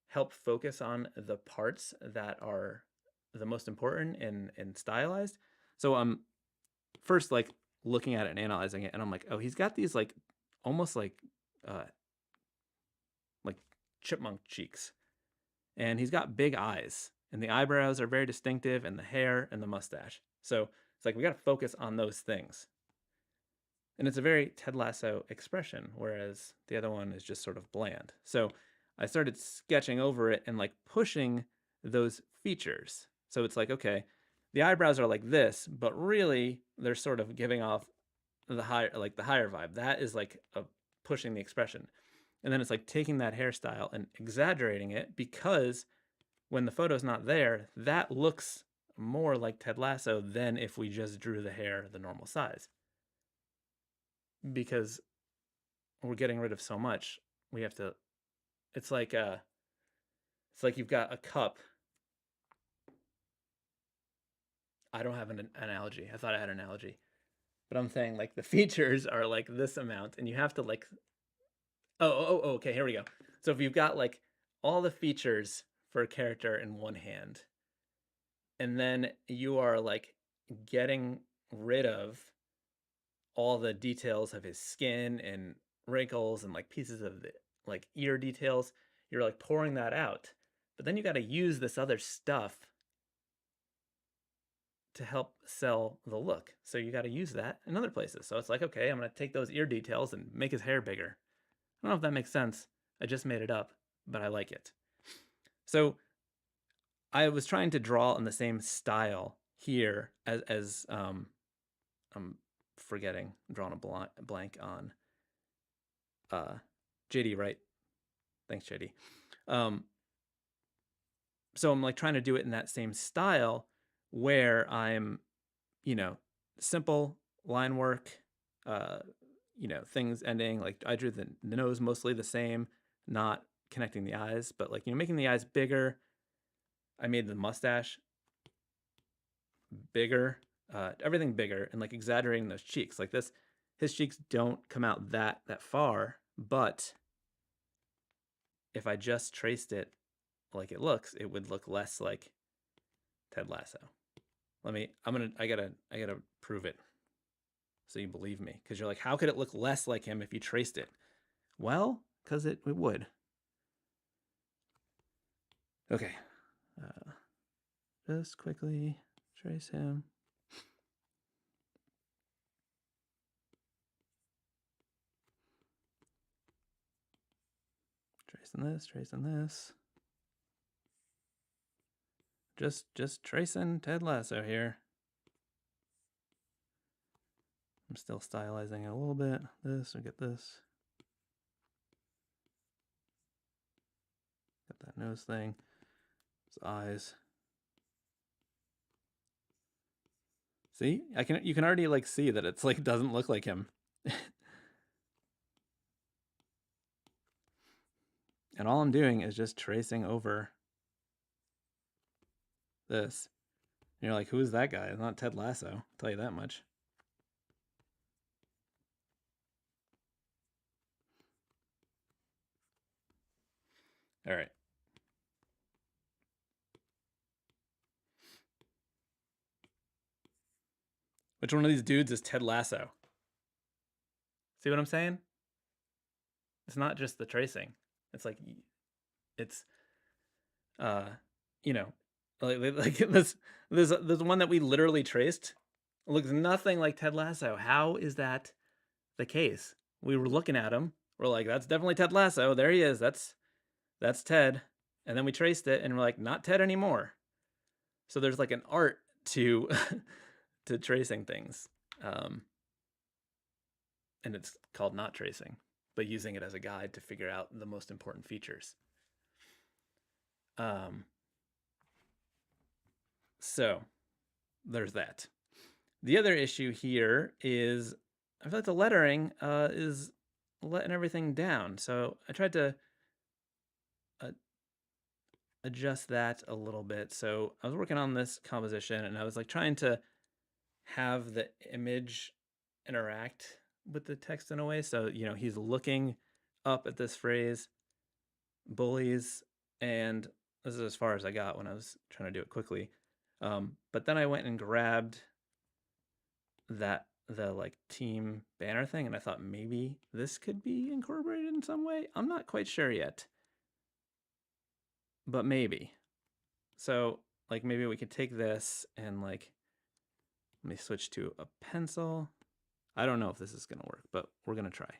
help focus on the parts that are the most important and stylized. So I'm first like looking at it and analyzing it, and I'm like, oh, he's got these like almost uh like chipmunk cheeks, and he's got big eyes, and the eyebrows are very distinctive, and the hair and the mustache. So it's like we got to focus on those things. And it's a very Ted Lasso expression, whereas the other one is just sort of bland. So I started sketching over it and like pushing those features. So it's like, okay, the eyebrows are like this, but really they're sort of giving off the higher vibe. That is like pushing the expression. And then it's like taking that hairstyle and exaggerating it, because when the photo's not there, that looks more like Ted Lasso than if we just drew the hair the normal size. Because we're getting rid of so much, we have to, it's like you've got a cup. I don't have an analogy. I thought I had an analogy. But I'm saying like the features are like this amount, and you have to like, okay, here we go. So if you've got like all the features for a character in one hand, and then you are like getting rid of all the details of his skin and wrinkles and like pieces of the like ear details, you're like pouring that out. But then you got to use this other stuff to help sell the look. So you got to use that in other places. So it's like, okay, I'm going to take those ear details and make his hair bigger. I don't know if that makes sense. I just made it up, but I like it. So I was trying to draw in the same style here as I'm forgetting, I'm drawing a blank on JD, right? Thanks, JD. So I'm like trying to do it in that same style where I'm, simple line work, things ending, like I drew the nose mostly the same, not connecting the eyes, but like, making the eyes bigger. I made the mustache bigger, everything bigger, and like exaggerating those cheeks like this. His cheeks don't come out that far, but if I just traced it like it looks, it would look less like Ted Lasso. I gotta prove it so you believe me, because you're like, how could it look less like him if you traced it? Well, because it would. Okay, just quickly trace him. Tracing this. Just tracing Ted Lasso here. I'm still stylizing it a little bit. This, we get this. Got that nose thing. His eyes. See? You can already like see that it's like doesn't look like him. And all I'm doing is just tracing over this. And you're like, who is that guy? It's not Ted Lasso, I'll tell you that much. All right. Which one of these dudes is Ted Lasso? See what I'm saying? It's not just the tracing. It's like, it's, like this, there's one that we literally traced looks nothing like Ted Lasso. How is that the case? We were looking at him. We're like, that's definitely Ted Lasso. There he is. That's Ted. And then we traced it and we're like, not Ted anymore. So there's like an art to to tracing things. And it's called not tracing, but using it as a guide to figure out the most important features. So there's that. The other issue here is I feel like the lettering is letting everything down. So I tried to adjust that a little bit. So I was working on this composition and I was like trying to have the image interact with the text in a way. So, you know, he's looking up at this phrase, bullies, and this is as far as I got when I was trying to do it quickly. But then I went and grabbed the like team banner thing, and I thought maybe this could be incorporated in some way. I'm not quite sure yet, but maybe. So like maybe we could take this and like, let me switch to a pencil. I don't know if this is gonna work, but we're gonna try.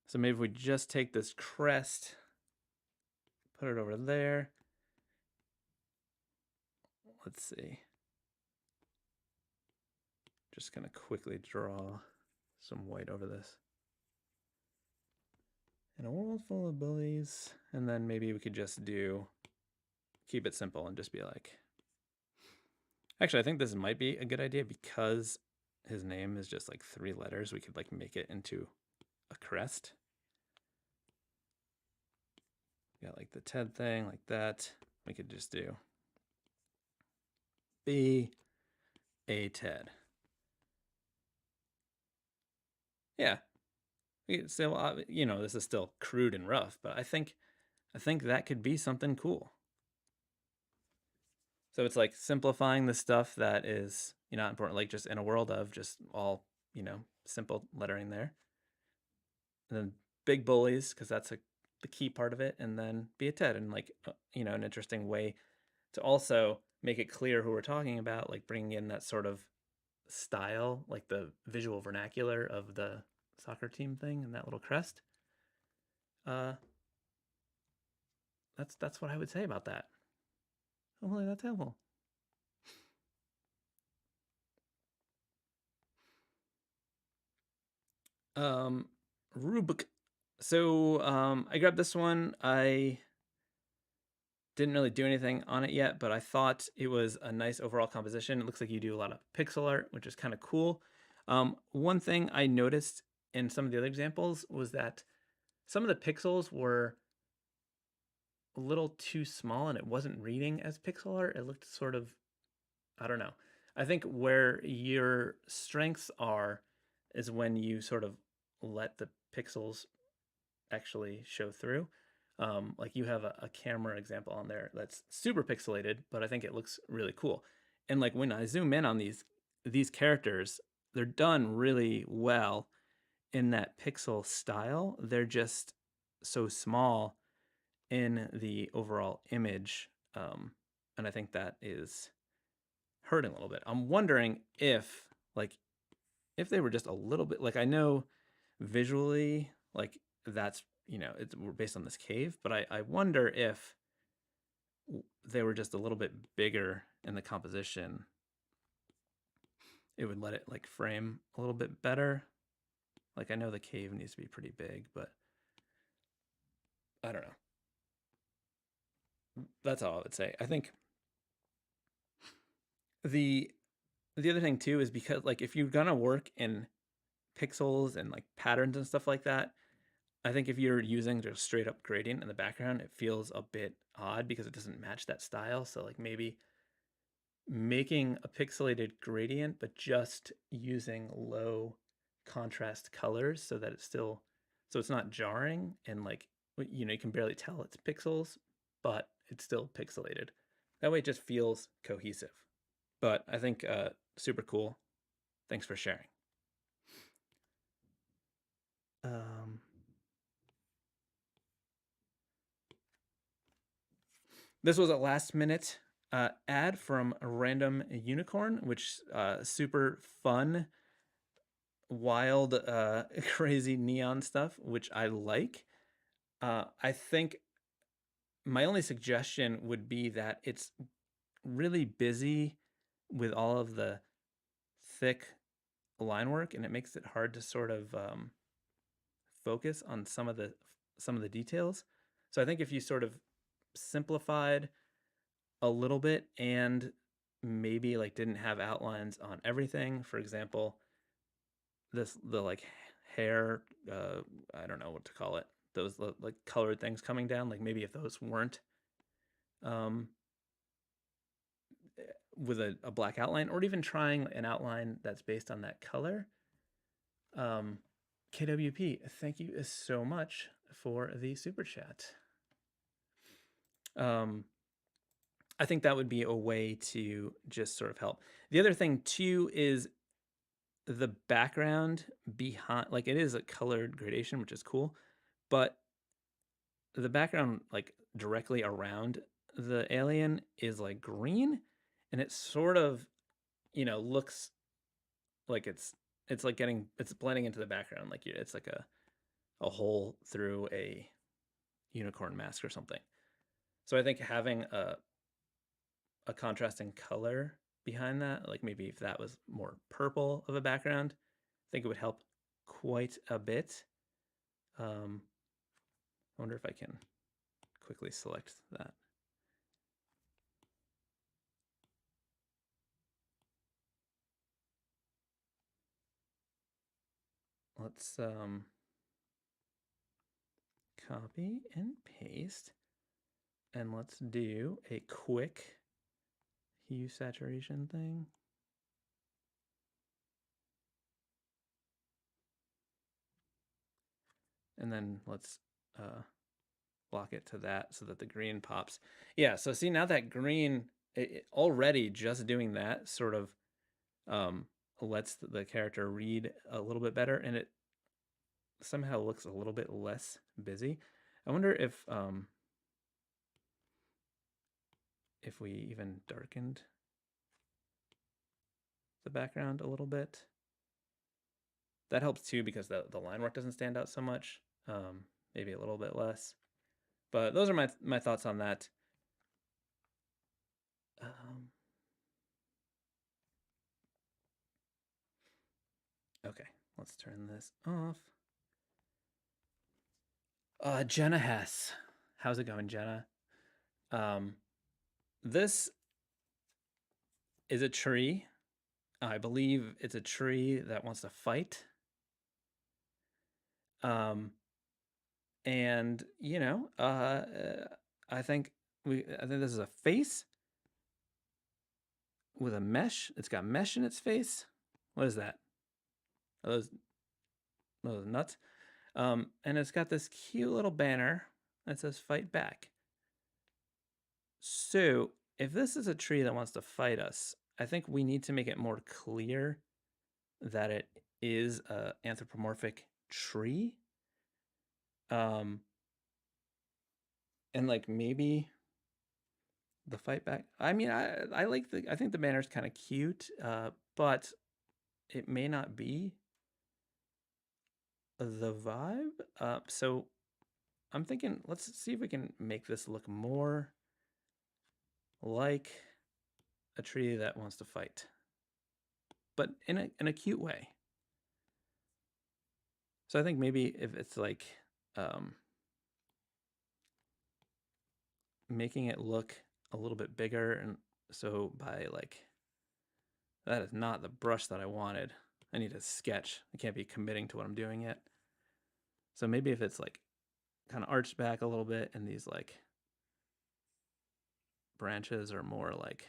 So maybe if we just take this crest, put it over there. Let's see. Just gonna quickly draw some white over this. In a world full of bullies, and then maybe we could just keep it simple and just be like, actually, I think this might be a good idea because his name is just like 3 letters. We could like make it into a crest. Got like the Ted thing like that. We could just do be a Ted. Yeah. So, you know, this is still crude and rough, but I think that could be something cool. So it's like simplifying the stuff that is, you know, not important, like just in a world of just all, you know, simple lettering there. And then big bullies, because that's the key part of it, and then be a Ted, and like, you know, an interesting way to also make it clear who we're talking about, like bringing in that sort of style, like the visual vernacular of the soccer team thing and that little crest. That's what I would say about that. Hopefully that's helpful. Rubik. So I grabbed this one. I didn't really do anything on it yet, but I thought it was a nice overall composition. It looks like you do a lot of pixel art, which is kind of cool. One thing I noticed in some of the other examples was that some of the pixels were a little too small and it wasn't reading as pixel art. It looked sort of, I don't know. I think where your strengths are is when you sort of let the pixels actually show through. Like you have a camera example on there that's super pixelated, but I think it looks really cool. And like when I zoom in on these characters, they're done really well in that pixel style. They're just so small in the overall image, and I think that is hurting a little bit. I'm wondering if like if they were just a little bit, like I know visually like that's, you know, we're based on this cave, but I wonder if they were just a little bit bigger in the composition, it would let it like frame a little bit better. Like I know the cave needs to be pretty big, but I don't know. That's all I would say. I think the other thing too is because like if you're gonna work in pixels and like patterns and stuff like that, I think if you're using just straight up gradient in the background, it feels a bit odd because it doesn't match that style. So like maybe making a pixelated gradient, but just using low contrast colors so that it's still, so it's not jarring and like, you know, you can barely tell it's pixels, but it's still pixelated. That way it just feels cohesive. But I think super cool. Thanks for sharing. Um, This was a last minute ad from a random unicorn, which super fun, wild, crazy neon stuff, which I like. I think my only suggestion would be that it's really busy with all of the thick line work, and it makes it hard to sort of focus on some of the details. So I think if you sort of simplified a little bit and maybe like didn't have outlines on everything, for example, the like hair, I don't know what to call it, those like colored things coming down, like maybe if those weren't um with a black outline, or even trying an outline that's based on that color. um KWP, thank you so much for the super chat. um I think that would be a way to just sort of help. The other thing too is the background behind, like, it is a colored gradation, which is cool, but the background like directly around the alien is like green, and it sort of, looks like it's like it's blending into the background, like it's like a hole through a unicorn mask or something. So I think having a contrasting color behind that, like maybe if that was more purple of a background, I think it would help quite a bit. I wonder if I can quickly select that. Let's copy and paste, and let's do a quick hue saturation thing. And then let's lock it to that so that the green pops. Yeah, so see, now that green, already just doing that sort of lets the character read a little bit better, and it somehow looks a little bit less busy. I wonder if we even darkened the background a little bit. That helps too, because the line work doesn't stand out so much. Maybe a little bit less. But those are my thoughts on that. Okay, let's turn this off. Jenna Hess. How's it going, Jenna? This is a tree. I believe it's a tree that wants to fight. And I think this is a face with a mesh. It's got mesh in its face. What is that? Are those nuts? And it's got this cute little banner that says "Fight Back." So if this is a tree that wants to fight us, I think we need to make it more clear that it is a anthropomorphic tree. And like maybe the fight back. I mean, I like I think the banner's kind of cute, but it may not be the vibe. So I'm thinking, let's see if we can make this look more like a tree that wants to fight, but in a cute way. So I think maybe if it's like making it look a little bit bigger, and so by like, that is not the brush that I wanted. I need a sketch. I can't be committing to what I'm doing yet. So maybe if it's like kind of arched back a little bit, and these like branches are more like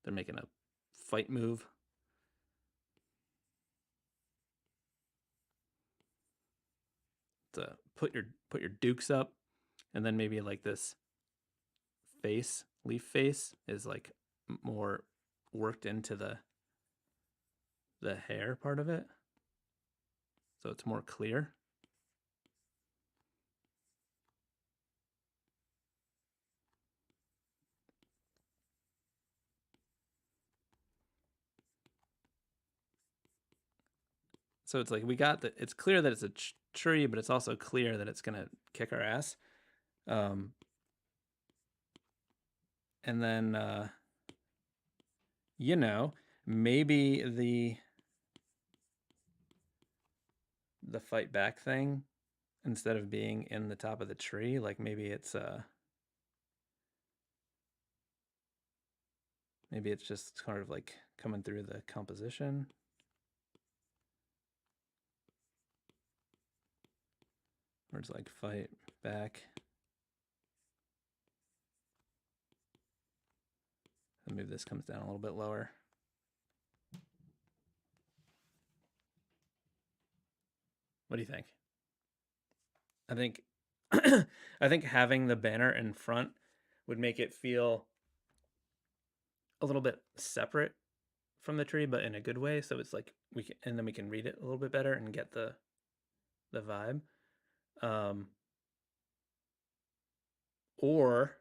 they're making a fight move. To put your dukes up, and then maybe like this leaf face is like more worked into the the hair part of it, so it's more clear. So it's like we got that. It's clear that it's a tree, but it's also clear that it's gonna kick our ass. And then you know, maybe the fight back thing, instead of being in the top of the tree, like maybe it's just kind of like coming through the composition. Or it's like fight back. And maybe this comes down a little bit lower. What do you think? I think I think having the banner in front would make it feel a little bit separate from the tree, but in a good way. So it's like we can, and then we can read it a little bit better and get the vibe. Or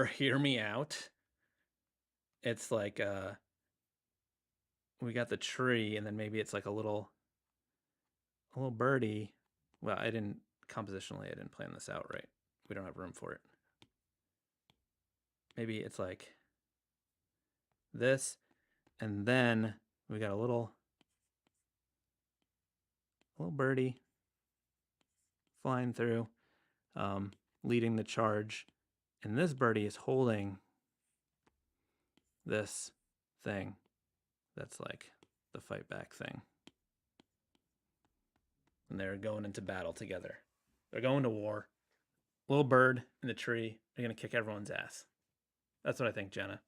hear me out. It's like we got the tree, and then maybe it's like a little birdie. Well, compositionally I didn't plan this out right. We don't have room for it. Maybe it's like this, and then we got a little birdie flying through, leading the charge, and this birdie is holding this thing that's like the fight back thing. And they're going into battle together. They're going to war. Little bird in the tree. They're going to kick everyone's ass. That's what I think, Jenna.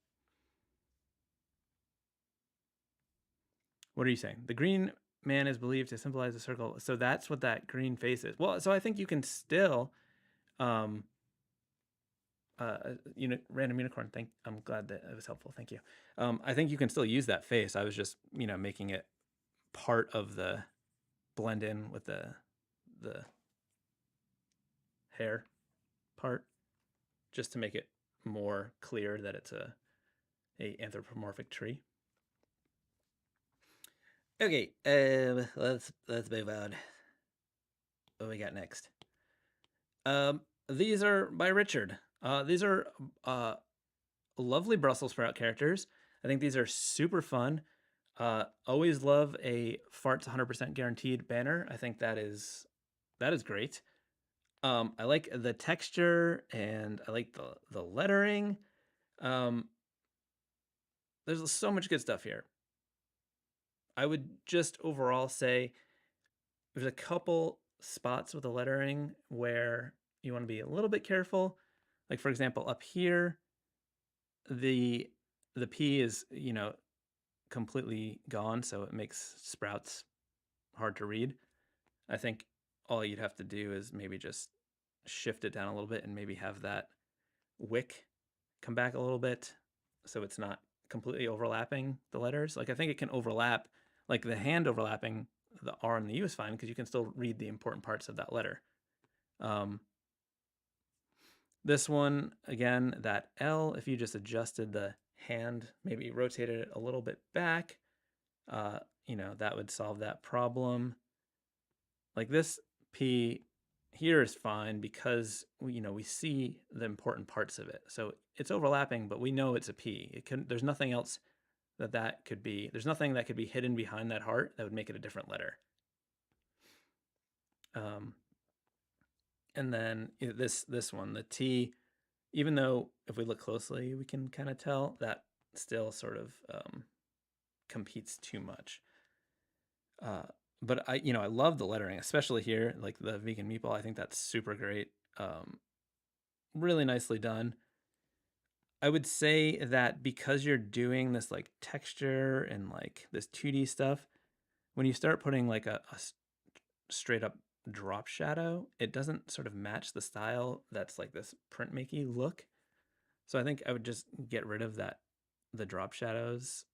What are you saying? The green man is believed to symbolize a circle. So that's what that green face is. Well, so I think you can still, random unicorn. I'm glad that it was helpful. Thank you. I think you can still use that face. I was just, making it part of the blend in with the hair part, just to make it more clear that it's a anthropomorphic tree. Okay, let's move on. What we got next? These are by Richard. These are lovely Brussels sprout characters. I think these are super fun. Always love a farts 100% guaranteed banner. I think that is great. I like the texture and I like the lettering. There's so much good stuff here. I would just overall say there's a couple spots with the lettering where you want to be a little bit careful. Like, for example, up here, the P is, completely gone, so it makes sprouts hard to read. I think all you'd have to do is maybe just shift it down a little bit and maybe have that wick come back a little bit so it's not completely overlapping the letters. Like, I think it can overlap, like the hand overlapping the R and the U is fine because you can still read the important parts of that letter. This one, again, that L, if you just adjusted the hand, maybe rotated it a little bit back, that would solve that problem. Like this P here is fine because we see the important parts of it. So it's overlapping, but we know it's a P. There's nothing else that could be. There's nothing that could be hidden behind that heart that would make it a different letter. And then this one, the T, even though if we look closely, we can kind of tell that still sort of competes too much. But I love the lettering, especially here, like the vegan meatball. I think that's super great. Really nicely done. I would say that because you're doing this like texture and like this 2D stuff, when you start putting like a straight up drop shadow, it doesn't sort of match the style that's like this printmaky look. So I think I would just get rid of the drop shadows,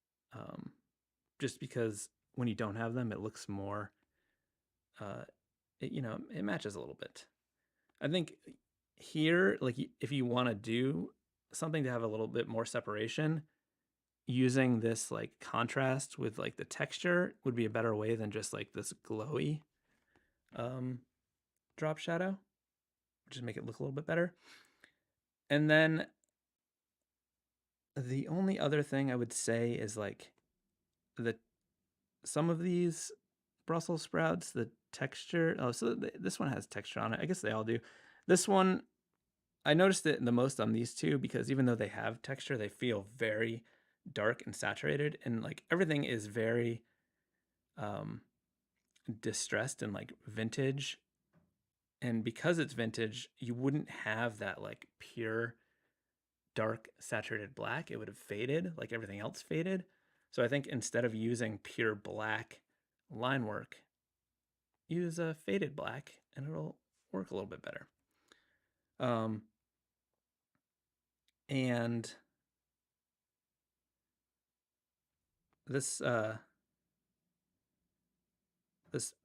just because when you don't have them, it looks more, it matches a little bit. I think here, like if you want to do something to have a little bit more separation, using this like contrast with like the texture would be a better way than just like this glowy drop shadow, just make it look a little bit better. And then the only other thing I would say is like some of these Brussels sprouts, the texture. Oh, so this one has texture on it. I guess they all do. This one, I noticed it the most on these two because even though they have texture, they feel very dark and saturated, and like everything is very distressed and like vintage. And because it's vintage, you wouldn't have that like pure dark saturated black. It would have faded, like everything else faded. So I think instead of using pure black line work, use a faded black and it'll work a little bit better. And this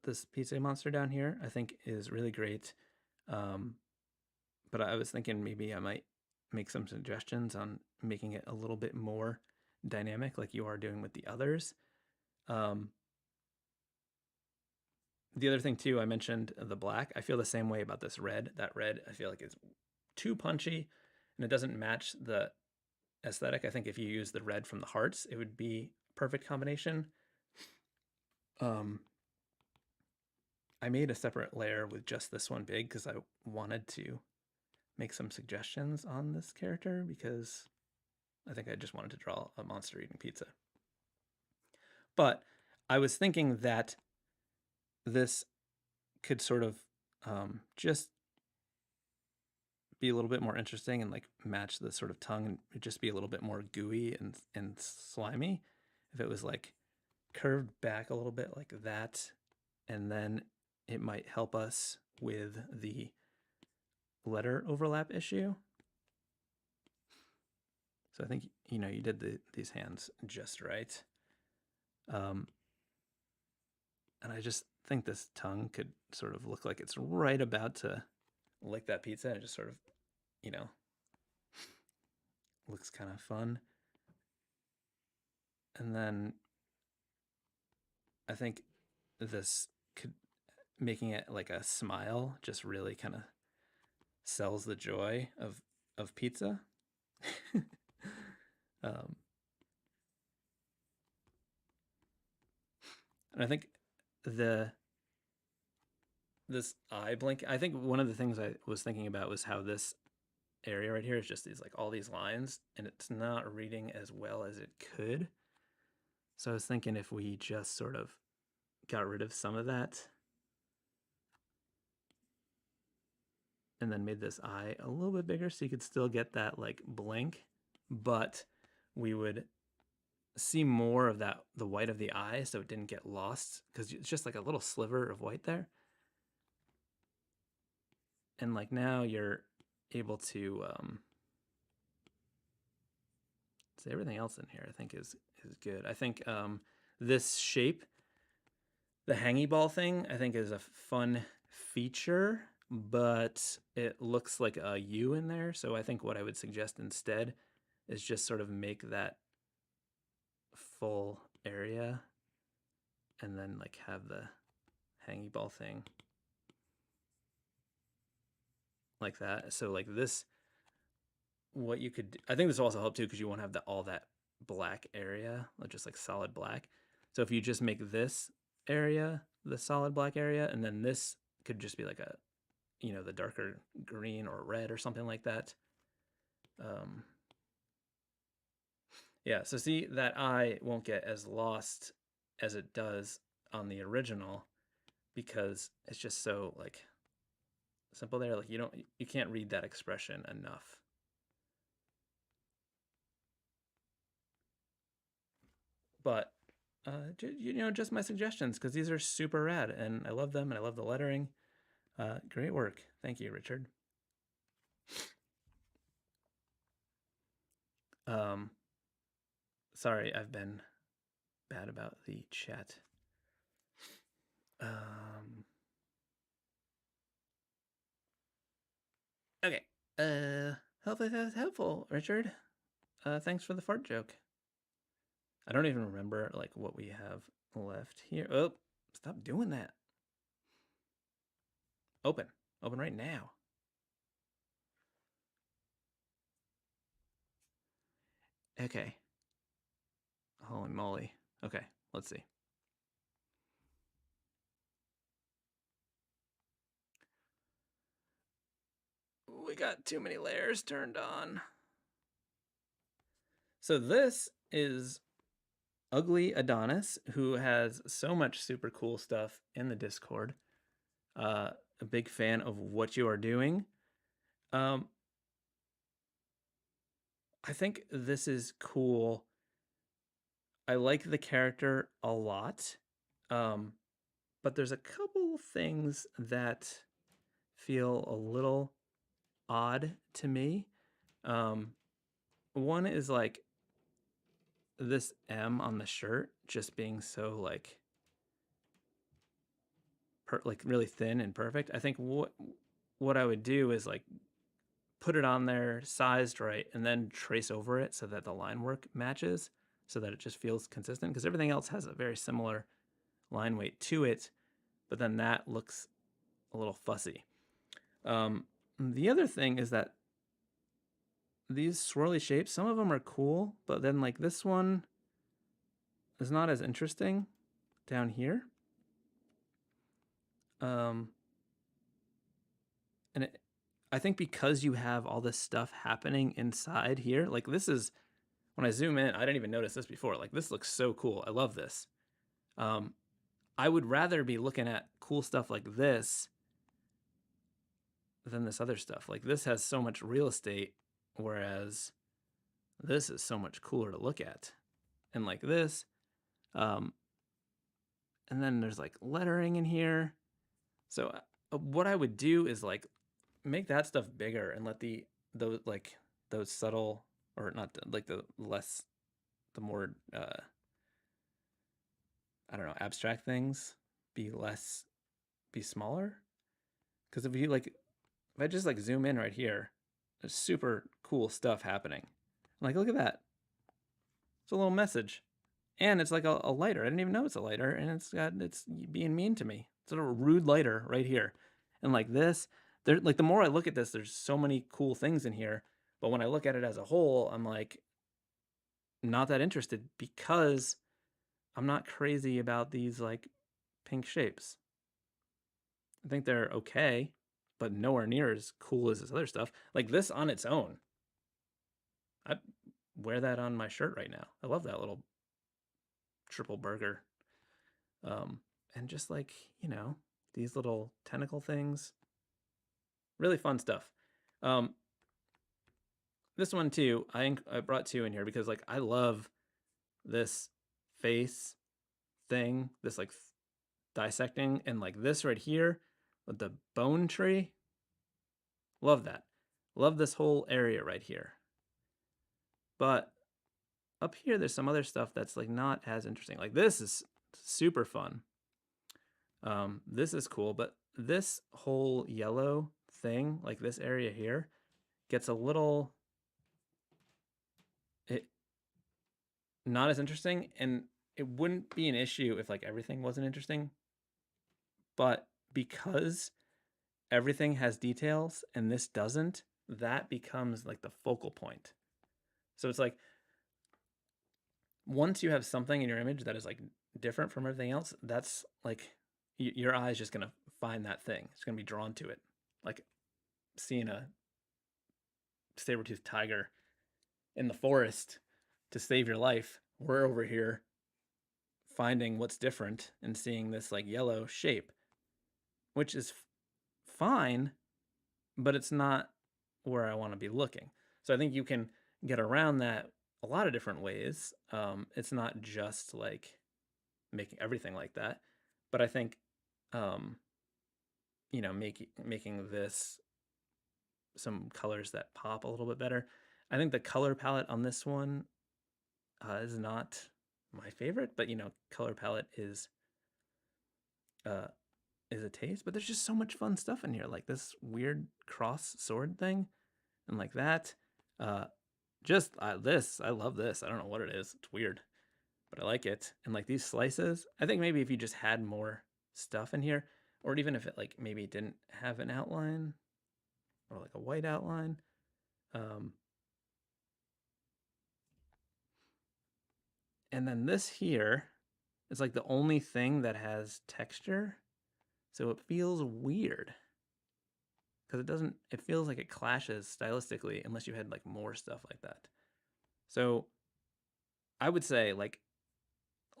this pizza monster down here I think is really great. But I was thinking maybe I might make some suggestions on making it a little bit more dynamic like you are doing with the others. The other thing too, I mentioned the black. I feel the same way about this red. That red I feel like is too punchy and it doesn't match the aesthetic. I think if you use the red from the hearts, it would be a perfect combination. I made a separate layer with just this one big because I wanted to make some suggestions on this character because I think I just wanted to draw a monster eating pizza. But I was thinking that this could sort of just be a little bit more interesting and like match the sort of tongue and just be a little bit more gooey and slimy if it was like curved back a little bit like that, and then it might help us with the letter overlap issue. So I think you did these hands just right. And I just think this tongue could sort of look like it's right about to lick that pizza, and it just sort of looks kind of fun. And then I think this could, making it like a smile, just really kind of sells the joy of pizza. And I think this eye blink, I think one of the things I was thinking about was how this area right here is just these like all these lines, and it's not reading as well as it could. So I was thinking if we just sort of got rid of some of that and then made this eye a little bit bigger so you could still get that like blink, but we would see more of that, the white of the eye, so it didn't get lost because it's just like a little sliver of white there. And like now you're able to so everything else in here I think is good. I think this shape, the hangy ball thing, I think is a fun feature, but it looks like a U in there. So I think what I would suggest instead is just sort of make that full area and then like have the hangy ball thing like that. So like this, what you could, I think this will also help too because you won't have all that black area, just like solid black. So if you just make this area the solid black area, and then this could just be like a, the darker green or red or something like that. Yeah, so see, that eye won't get as lost as it does on the original because it's just so like simple there. Like you can't read that expression enough. But just my suggestions because these are super rad and I love them and I love the lettering. Great work. Thank you, Richard. Sorry, I've been bad about the chat. Um, okay. Hopefully that's helpful, Richard. Thanks for the fart joke. I don't even remember like what we have left here. Oh, stop doing that. Open. Open right now. Okay. Holy moly. Okay, let's see. We got too many layers turned on. So this is Ugly Adonis, who has so much super cool stuff in the Discord. A big fan of what you are doing. Um, I think this is cool. I like the character a lot. Um, but there's a couple things that feel a little odd to me. Um, one is like this M on the shirt just being so like really thin and perfect. I think what I would do is like put it on there sized right and then trace over it so that the line work matches so that it just feels consistent because everything else has a very similar line weight to it, but then that looks a little fussy. The other thing is that these swirly shapes, some of them are cool, but then like this one is not as interesting down here. Um, and I think because you have all this stuff happening inside here, like this is, when I zoom in, I didn't even notice this before. Like this looks so cool. I love this. Um, I would rather be looking at cool stuff like this than this other stuff. Like this has so much real estate, whereas this is so much cooler to look at. And like this, um, and then there's like lettering in here. So what I would do is like make that stuff bigger and let those subtle, or not like the more I don't know, abstract things be smaller. Because if I just like zoom in right here, there's super cool stuff happening. Like look at that. It's a little message. And it's like a lighter. I didn't even know it's a lighter, and it's being mean to me. It's a rude lighter right here. And like this, there like the more I look at this, there's so many cool things in here. But when I look at it as a whole, I'm like not that interested because I'm not crazy about these like pink shapes. I think they're okay, but nowhere near as cool as this other stuff. Like this on its own. I wear that on my shirt right now. I love that little triple burger. Um, and just like, these little tentacle things, really fun stuff. This one too, I brought two in here because like I love this face thing, this like dissecting, and like this right here with the bone tree. Love that. Love this whole area right here. But up here, there's some other stuff that's like not as interesting. Like this is super fun. This is cool, but this whole yellow thing, like this area here, gets a little it not as interesting, and it wouldn't be an issue if like everything wasn't interesting, but because everything has details and this doesn't, that becomes like the focal point. So it's like once you have something in your image that is like different from everything else, that's like your eye is just gonna find that thing. It's gonna be drawn to it, like seeing a saber-toothed tiger in the forest to save your life. We're over here finding what's different and seeing this like yellow shape, which is fine, but it's not where I want to be looking. So I think you can get around that a lot of different ways. It's not just like making everything like that, but I think, um, making this some colors that pop a little bit better. I think the color palette on this one is not my favorite, but color palette is is a taste, but there's just so much fun stuff in here, like this weird cross sword thing, and like that. Just this, I love this. I don't know what it is. It's weird, but I like it. And like these slices, I think maybe if you just had more stuff in here, or even if it like maybe didn't have an outline or like a white outline. And then this here is like the only thing that has texture. So it feels weird because it feels like it clashes stylistically unless you had like more stuff like that. So I would say like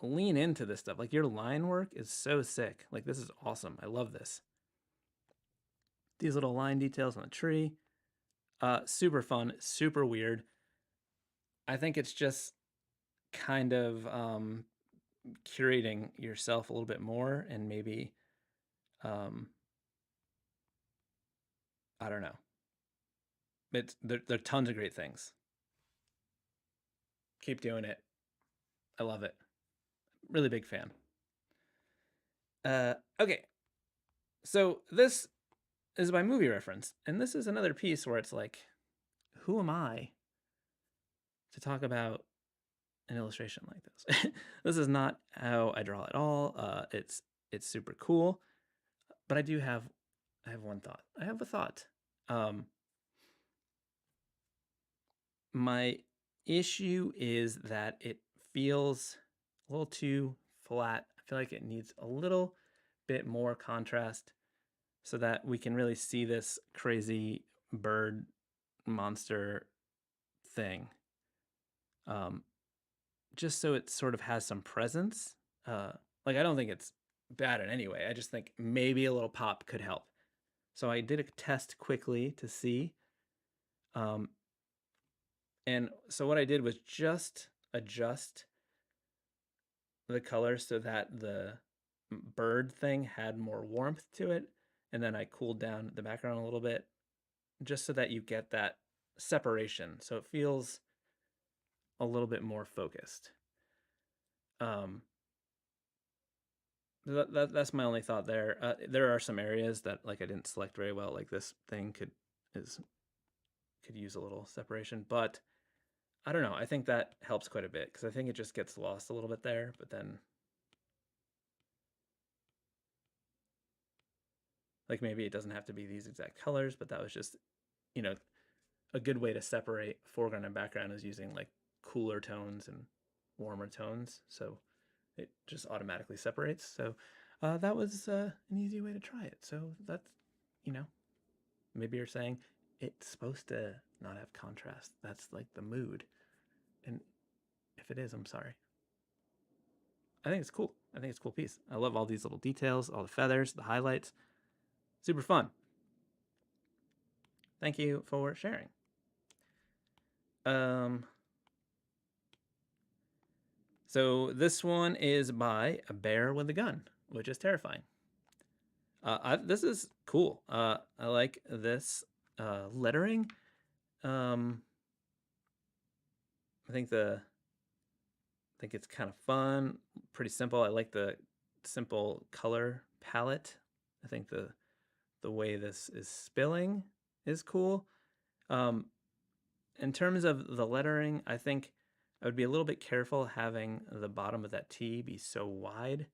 lean into this stuff. Like your line work is so sick. Like this is awesome. I love this. These little line details on the tree. Super fun, super weird. I think it's just kind of curating yourself a little bit more and maybe I don't know. There are tons of great things. Keep doing it. I love it. Really big fan. Okay. So this is my movie reference, and this is another piece where it's like, who am I to talk about an illustration like this? This is not how I draw at all. It's super cool, but I have one thought. I have a thought. My issue is that it feels a little too flat. I feel like it needs a little bit more contrast so that we can really see this crazy bird monster thing. Just so it sort of has some presence. Like I don't think it's bad in any way. I just think maybe a little pop could help. So I did a test quickly to see. And so what I did was just adjust the color so that the bird thing had more warmth to it. And then I cooled down the background a little bit just so that you get that separation. So it feels a little bit more focused. That's my only thought there. There are some areas that like I didn't select very well. Like this thing could use a little separation, but I don't know. I think that helps quite a bit because I think it just gets lost a little bit there. But then, like maybe it doesn't have to be these exact colors, but that was just, you know, a good way to separate foreground and background is using like cooler tones and warmer tones. So it just automatically separates. So that was an easy way to try it. So that's, you know, maybe you're saying it's supposed to not have contrast. That's like the mood. And if it is, I'm sorry. I think it's cool. I think it's a cool piece. I love all these little details, all the feathers, the highlights. Super fun. Thank you for sharing. So this one is by a bear with a gun, which is terrifying. This is cool. I like this lettering. I think it's kind of fun, pretty simple. I like the simple color palette. I think the way this is spilling is cool. In terms of the lettering, I think I would be a little bit careful having the bottom of that T be so wide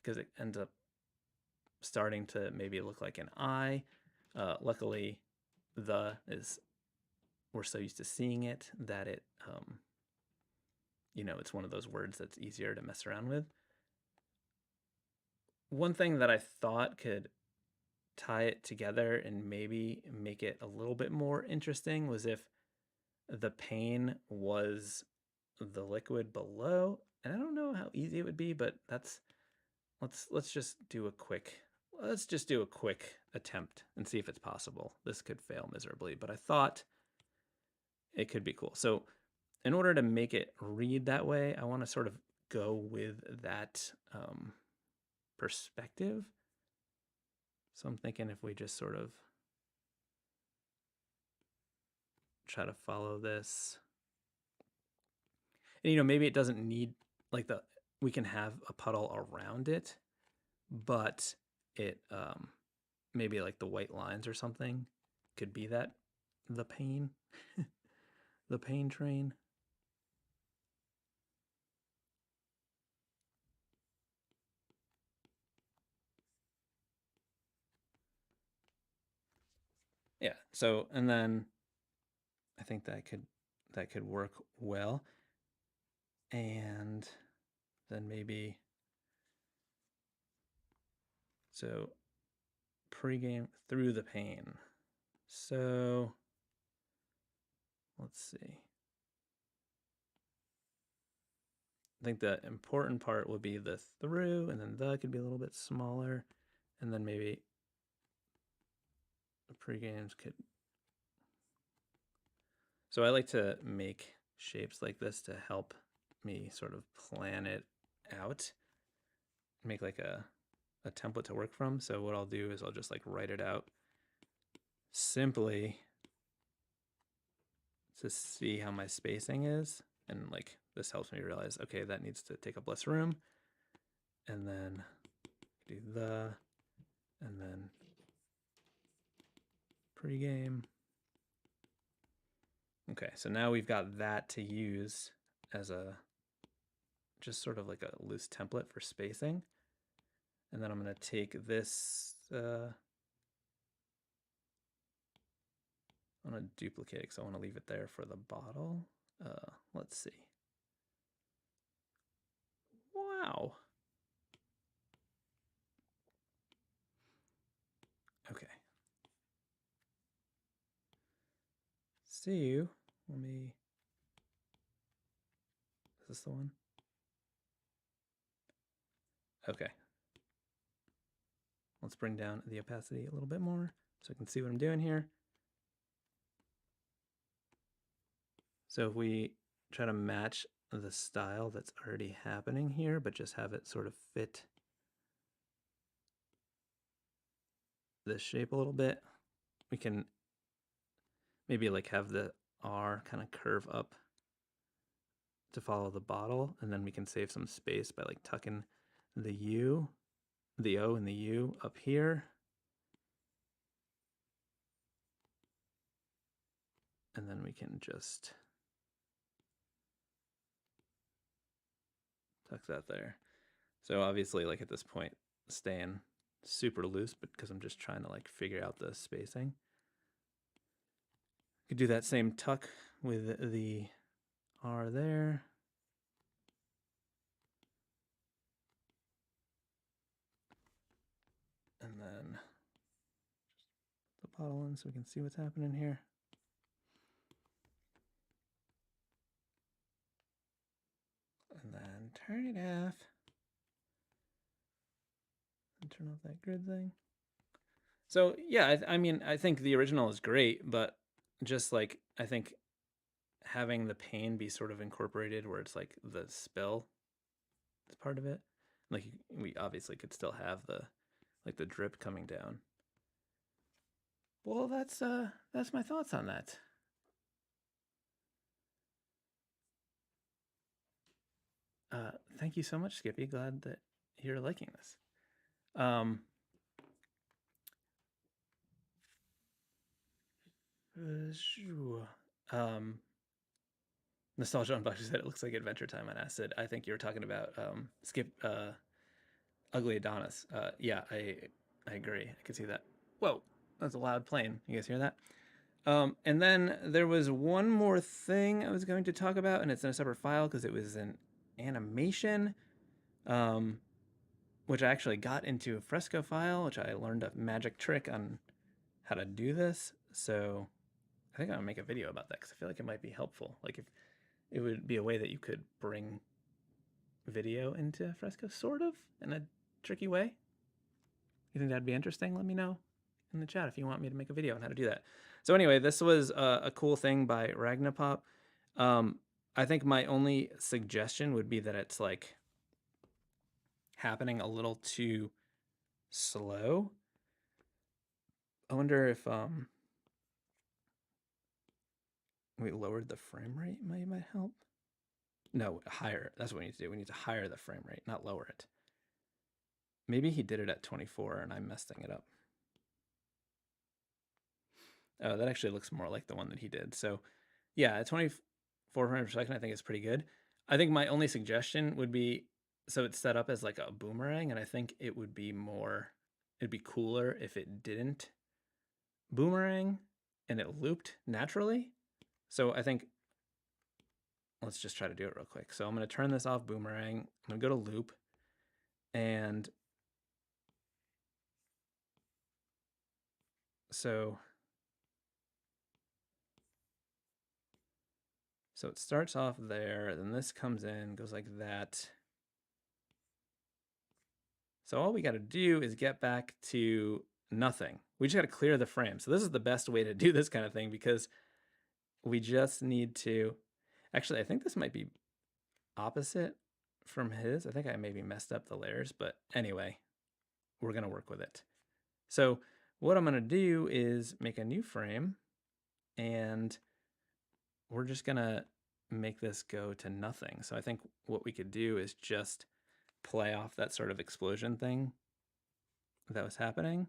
because it ends up starting to maybe look like an I. Luckily, we're so used to seeing it that it, it's one of those words that's easier to mess around with. One thing that I thought could tie it together and maybe make it a little bit more interesting was if the pain was the liquid below. And I don't know how easy it would be, but let's just do a quick attempt and see if it's possible. This could fail miserably, but I thought it could be cool. So in order to make it read that way, I want to sort of go with that perspective. So I'm thinking if we just sort of try to follow this. And maybe it doesn't need we can have a puddle around it, but it maybe like the white lines or something could be that the pain, the pain train. Yeah. So and then I think that could work well, and then maybe so pregame through the pain. So let's see. I think the important part would be the through, and then the could be a little bit smaller, and then maybe the pregames could. So I like to make shapes like this to help me sort of plan it out, make like a template to work from. So what I'll do is I'll just like write it out simply to see how my spacing is. And like this helps me realize, okay, that needs to take up less room. And then do the, and then pregame. Okay, so now we've got that to use as a, just sort of like a loose template for spacing. And then I'm going to take this, I'm going to duplicate it because I want to leave it there for the bottle. Let's see. Wow. Okay. See you. Let me, is this the one? Okay. Let's bring down the opacity a little bit more so I can see what I'm doing here. So if we try to match the style that's already happening here, but just have it sort of fit this shape a little bit, we can maybe like have the R kind of curve up to follow the bottle, and then we can save some space by like tucking the U, the O and the U up here. And then we can just tuck that there. So obviously like at this point staying super loose, but because I'm just trying to like figure out the spacing. Could do that same tuck with the R there. And then just put the bottle in so we can see what's happening here. And then turn it off. And turn off that grid thing. So yeah, I mean, I think the original is great, but just like, I think having the pain be sort of incorporated where it's like the spill is part of it. Like we obviously could still have the, like the drip coming down. Well, that's my thoughts on that. Thank you so much, Skippy. Glad that you're liking this. Um, Nostalgia on Bucky said it looks like Adventure Time on Acid. I think you were talking about Ugly Adonis. Yeah, I agree. I could see that. Whoa, that's a loud plane. You guys hear that? And then there was one more thing I was going to talk about, and it's in a separate file because it was an animation, which I actually got into a Fresco file, which I learned a magic trick on how to do this. So I think I'm gonna make a video about that because I feel like it might be helpful. Like if it would be a way that you could bring video into Fresco, sort of, in a tricky way. You think that'd be interesting? Let me know in the chat if you want me to make a video on how to do that. So anyway, this was a cool thing by Ragnapop. I think my only suggestion would be that it's like happening a little too slow. I wonder if we lowered the frame rate might help. No, higher. That's what we need to do. We need to higher the frame rate, not lower it. Maybe he did it at 24 and I'm messing it up. Oh, that actually looks more like the one that he did. So yeah, at 24 frames per second, I think it's pretty good. I think my only suggestion would be, so it's set up as like a boomerang, and I think it would be it'd be cooler if it didn't boomerang and it looped naturally. So I think, let's just try to do it real quick. So I'm going to turn this off boomerang. I'm going to go to loop, and so it starts off there, then this comes in, goes like that. So all we got to do is get back to nothing. We just got to clear the frame. So this is the best way to do this kind of thing, because we just need to, actually, I think this might be opposite from his. I think I maybe messed up the layers, but anyway, we're going to work with it. So what I'm going to do is make a new frame, and we're just going to make this go to nothing. So I think what we could do is just play off that sort of explosion thing that was happening.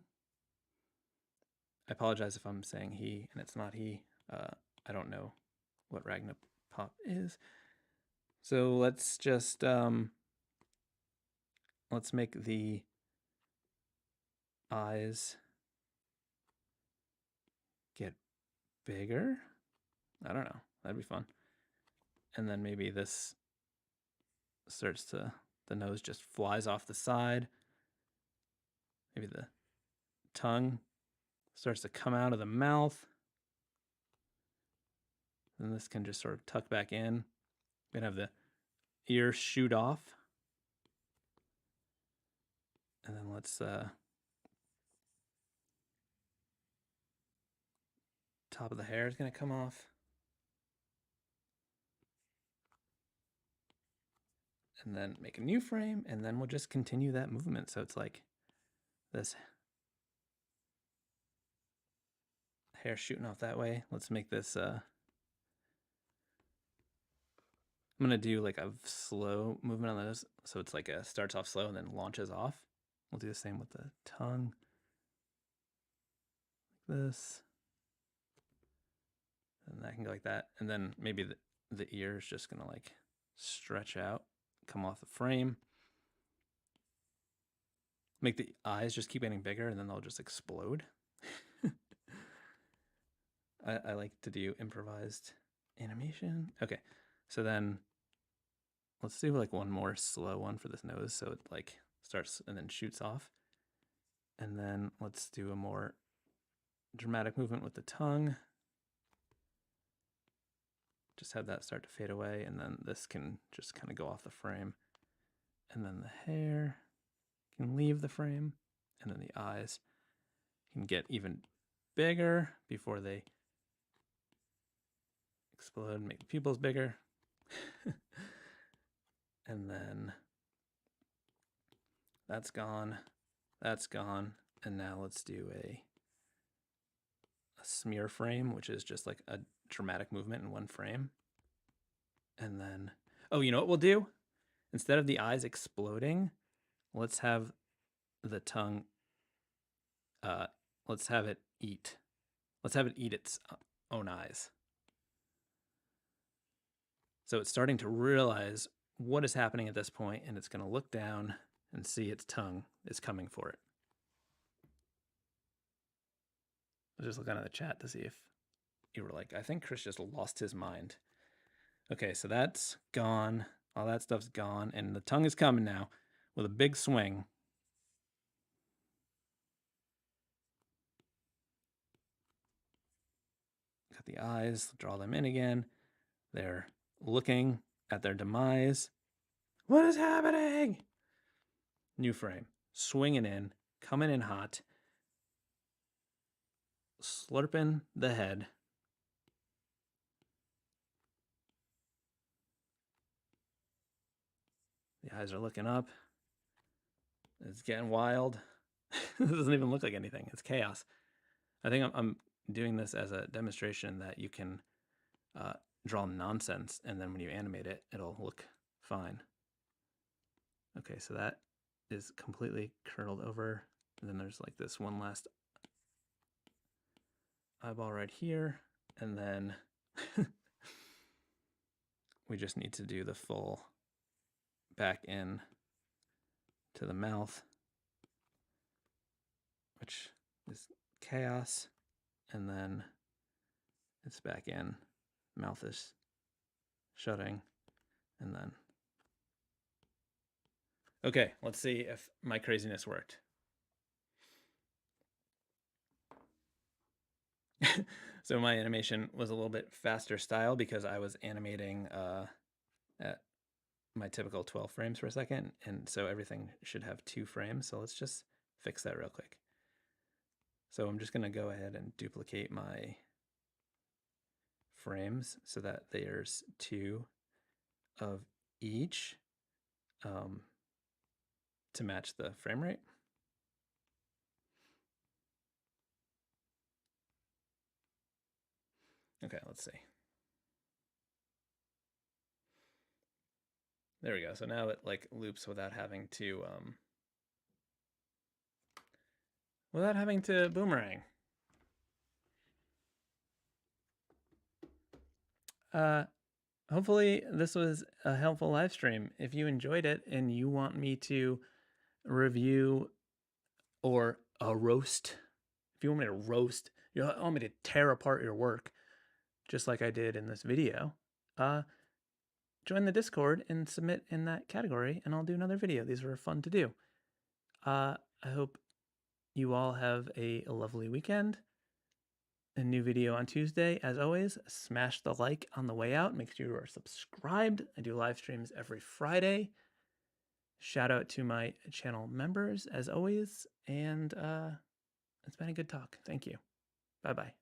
I apologize if I'm saying he and it's not he. I don't know what Ragnapop is. So let's just let's make the eyes get bigger. I don't know. That'd be fun. And then maybe this starts to, the nose just flies off the side. Maybe the tongue starts to come out of the mouth. And this can just sort of tuck back in. We can have the ears shoot off. And then let's top of the hair is going to come off. And then make a new frame, and then we'll just continue that movement. So it's like this hair shooting off that way. Let's make this, I'm going to do like a slow movement on those. So it's like a starts off slow and then launches off. We'll do the same with the tongue. Like this. And that can go like that. And then maybe the ear is just going to like stretch out, come off the frame. Make the eyes just keep getting bigger, and then they'll just explode. I like to do improvised animation. Okay, so then let's do like one more slow one for this nose, so it like starts and then shoots off. And then let's do a more dramatic movement with the tongue. Just have that start to fade away, and then this can just kind of go off the frame. And then the hair can leave the frame, and then the eyes can get even bigger before they explode and make the pupils bigger. And then that's gone, and now let's do a smear frame, which is just like a dramatic movement in one frame. And then, oh, you know what we'll do? Instead of the eyes exploding, let's have the tongue, let's have it eat. Let's have it eat its own eyes. So it's starting to realize what is happening at this point, and it's going to look down and see its tongue is coming for it. I was just looking at the chat to see if you were like, I think Chris just lost his mind. Okay, so that's gone. All that stuff's gone, and the tongue is coming now with a big swing. Got the eyes, draw them in again. They're looking at their demise. What is happening? New frame, swinging in, coming in hot, slurping the head. The eyes are looking up. It's getting wild. This doesn't even look like anything. It's chaos. I think I'm doing this as a demonstration that you can draw nonsense, and then when you animate it, it'll look fine. Okay, so that is completely curled over. And then there's like this one last eyeball right here. And then we just need to do the full back in to the mouth, which is chaos. And then it's back in, mouth is shutting, and then. Okay, let's see if my craziness worked. So my animation was a little bit faster style because I was animating at my typical 12 frames per second, and so everything should have 2 frames. So let's just fix that real quick. So I'm just going to go ahead and duplicate my frames so that there's 2 of each to match the frame rate. Okay, let's see. There we go. So now it like loops without having to boomerang. Hopefully this was a helpful live stream. If you enjoyed it and you want me to review or a roast, if you want me to roast, you want me to tear apart your work, just like I did in this video, join the Discord and submit in that category, and I'll do another video. These are fun to do. I hope you all have a lovely weekend. A new video on Tuesday. As always, smash the like on the way out. Make sure you are subscribed. I do live streams every Friday. Shout out to my channel members, as always. And it's been a good talk. Thank you. Bye-bye.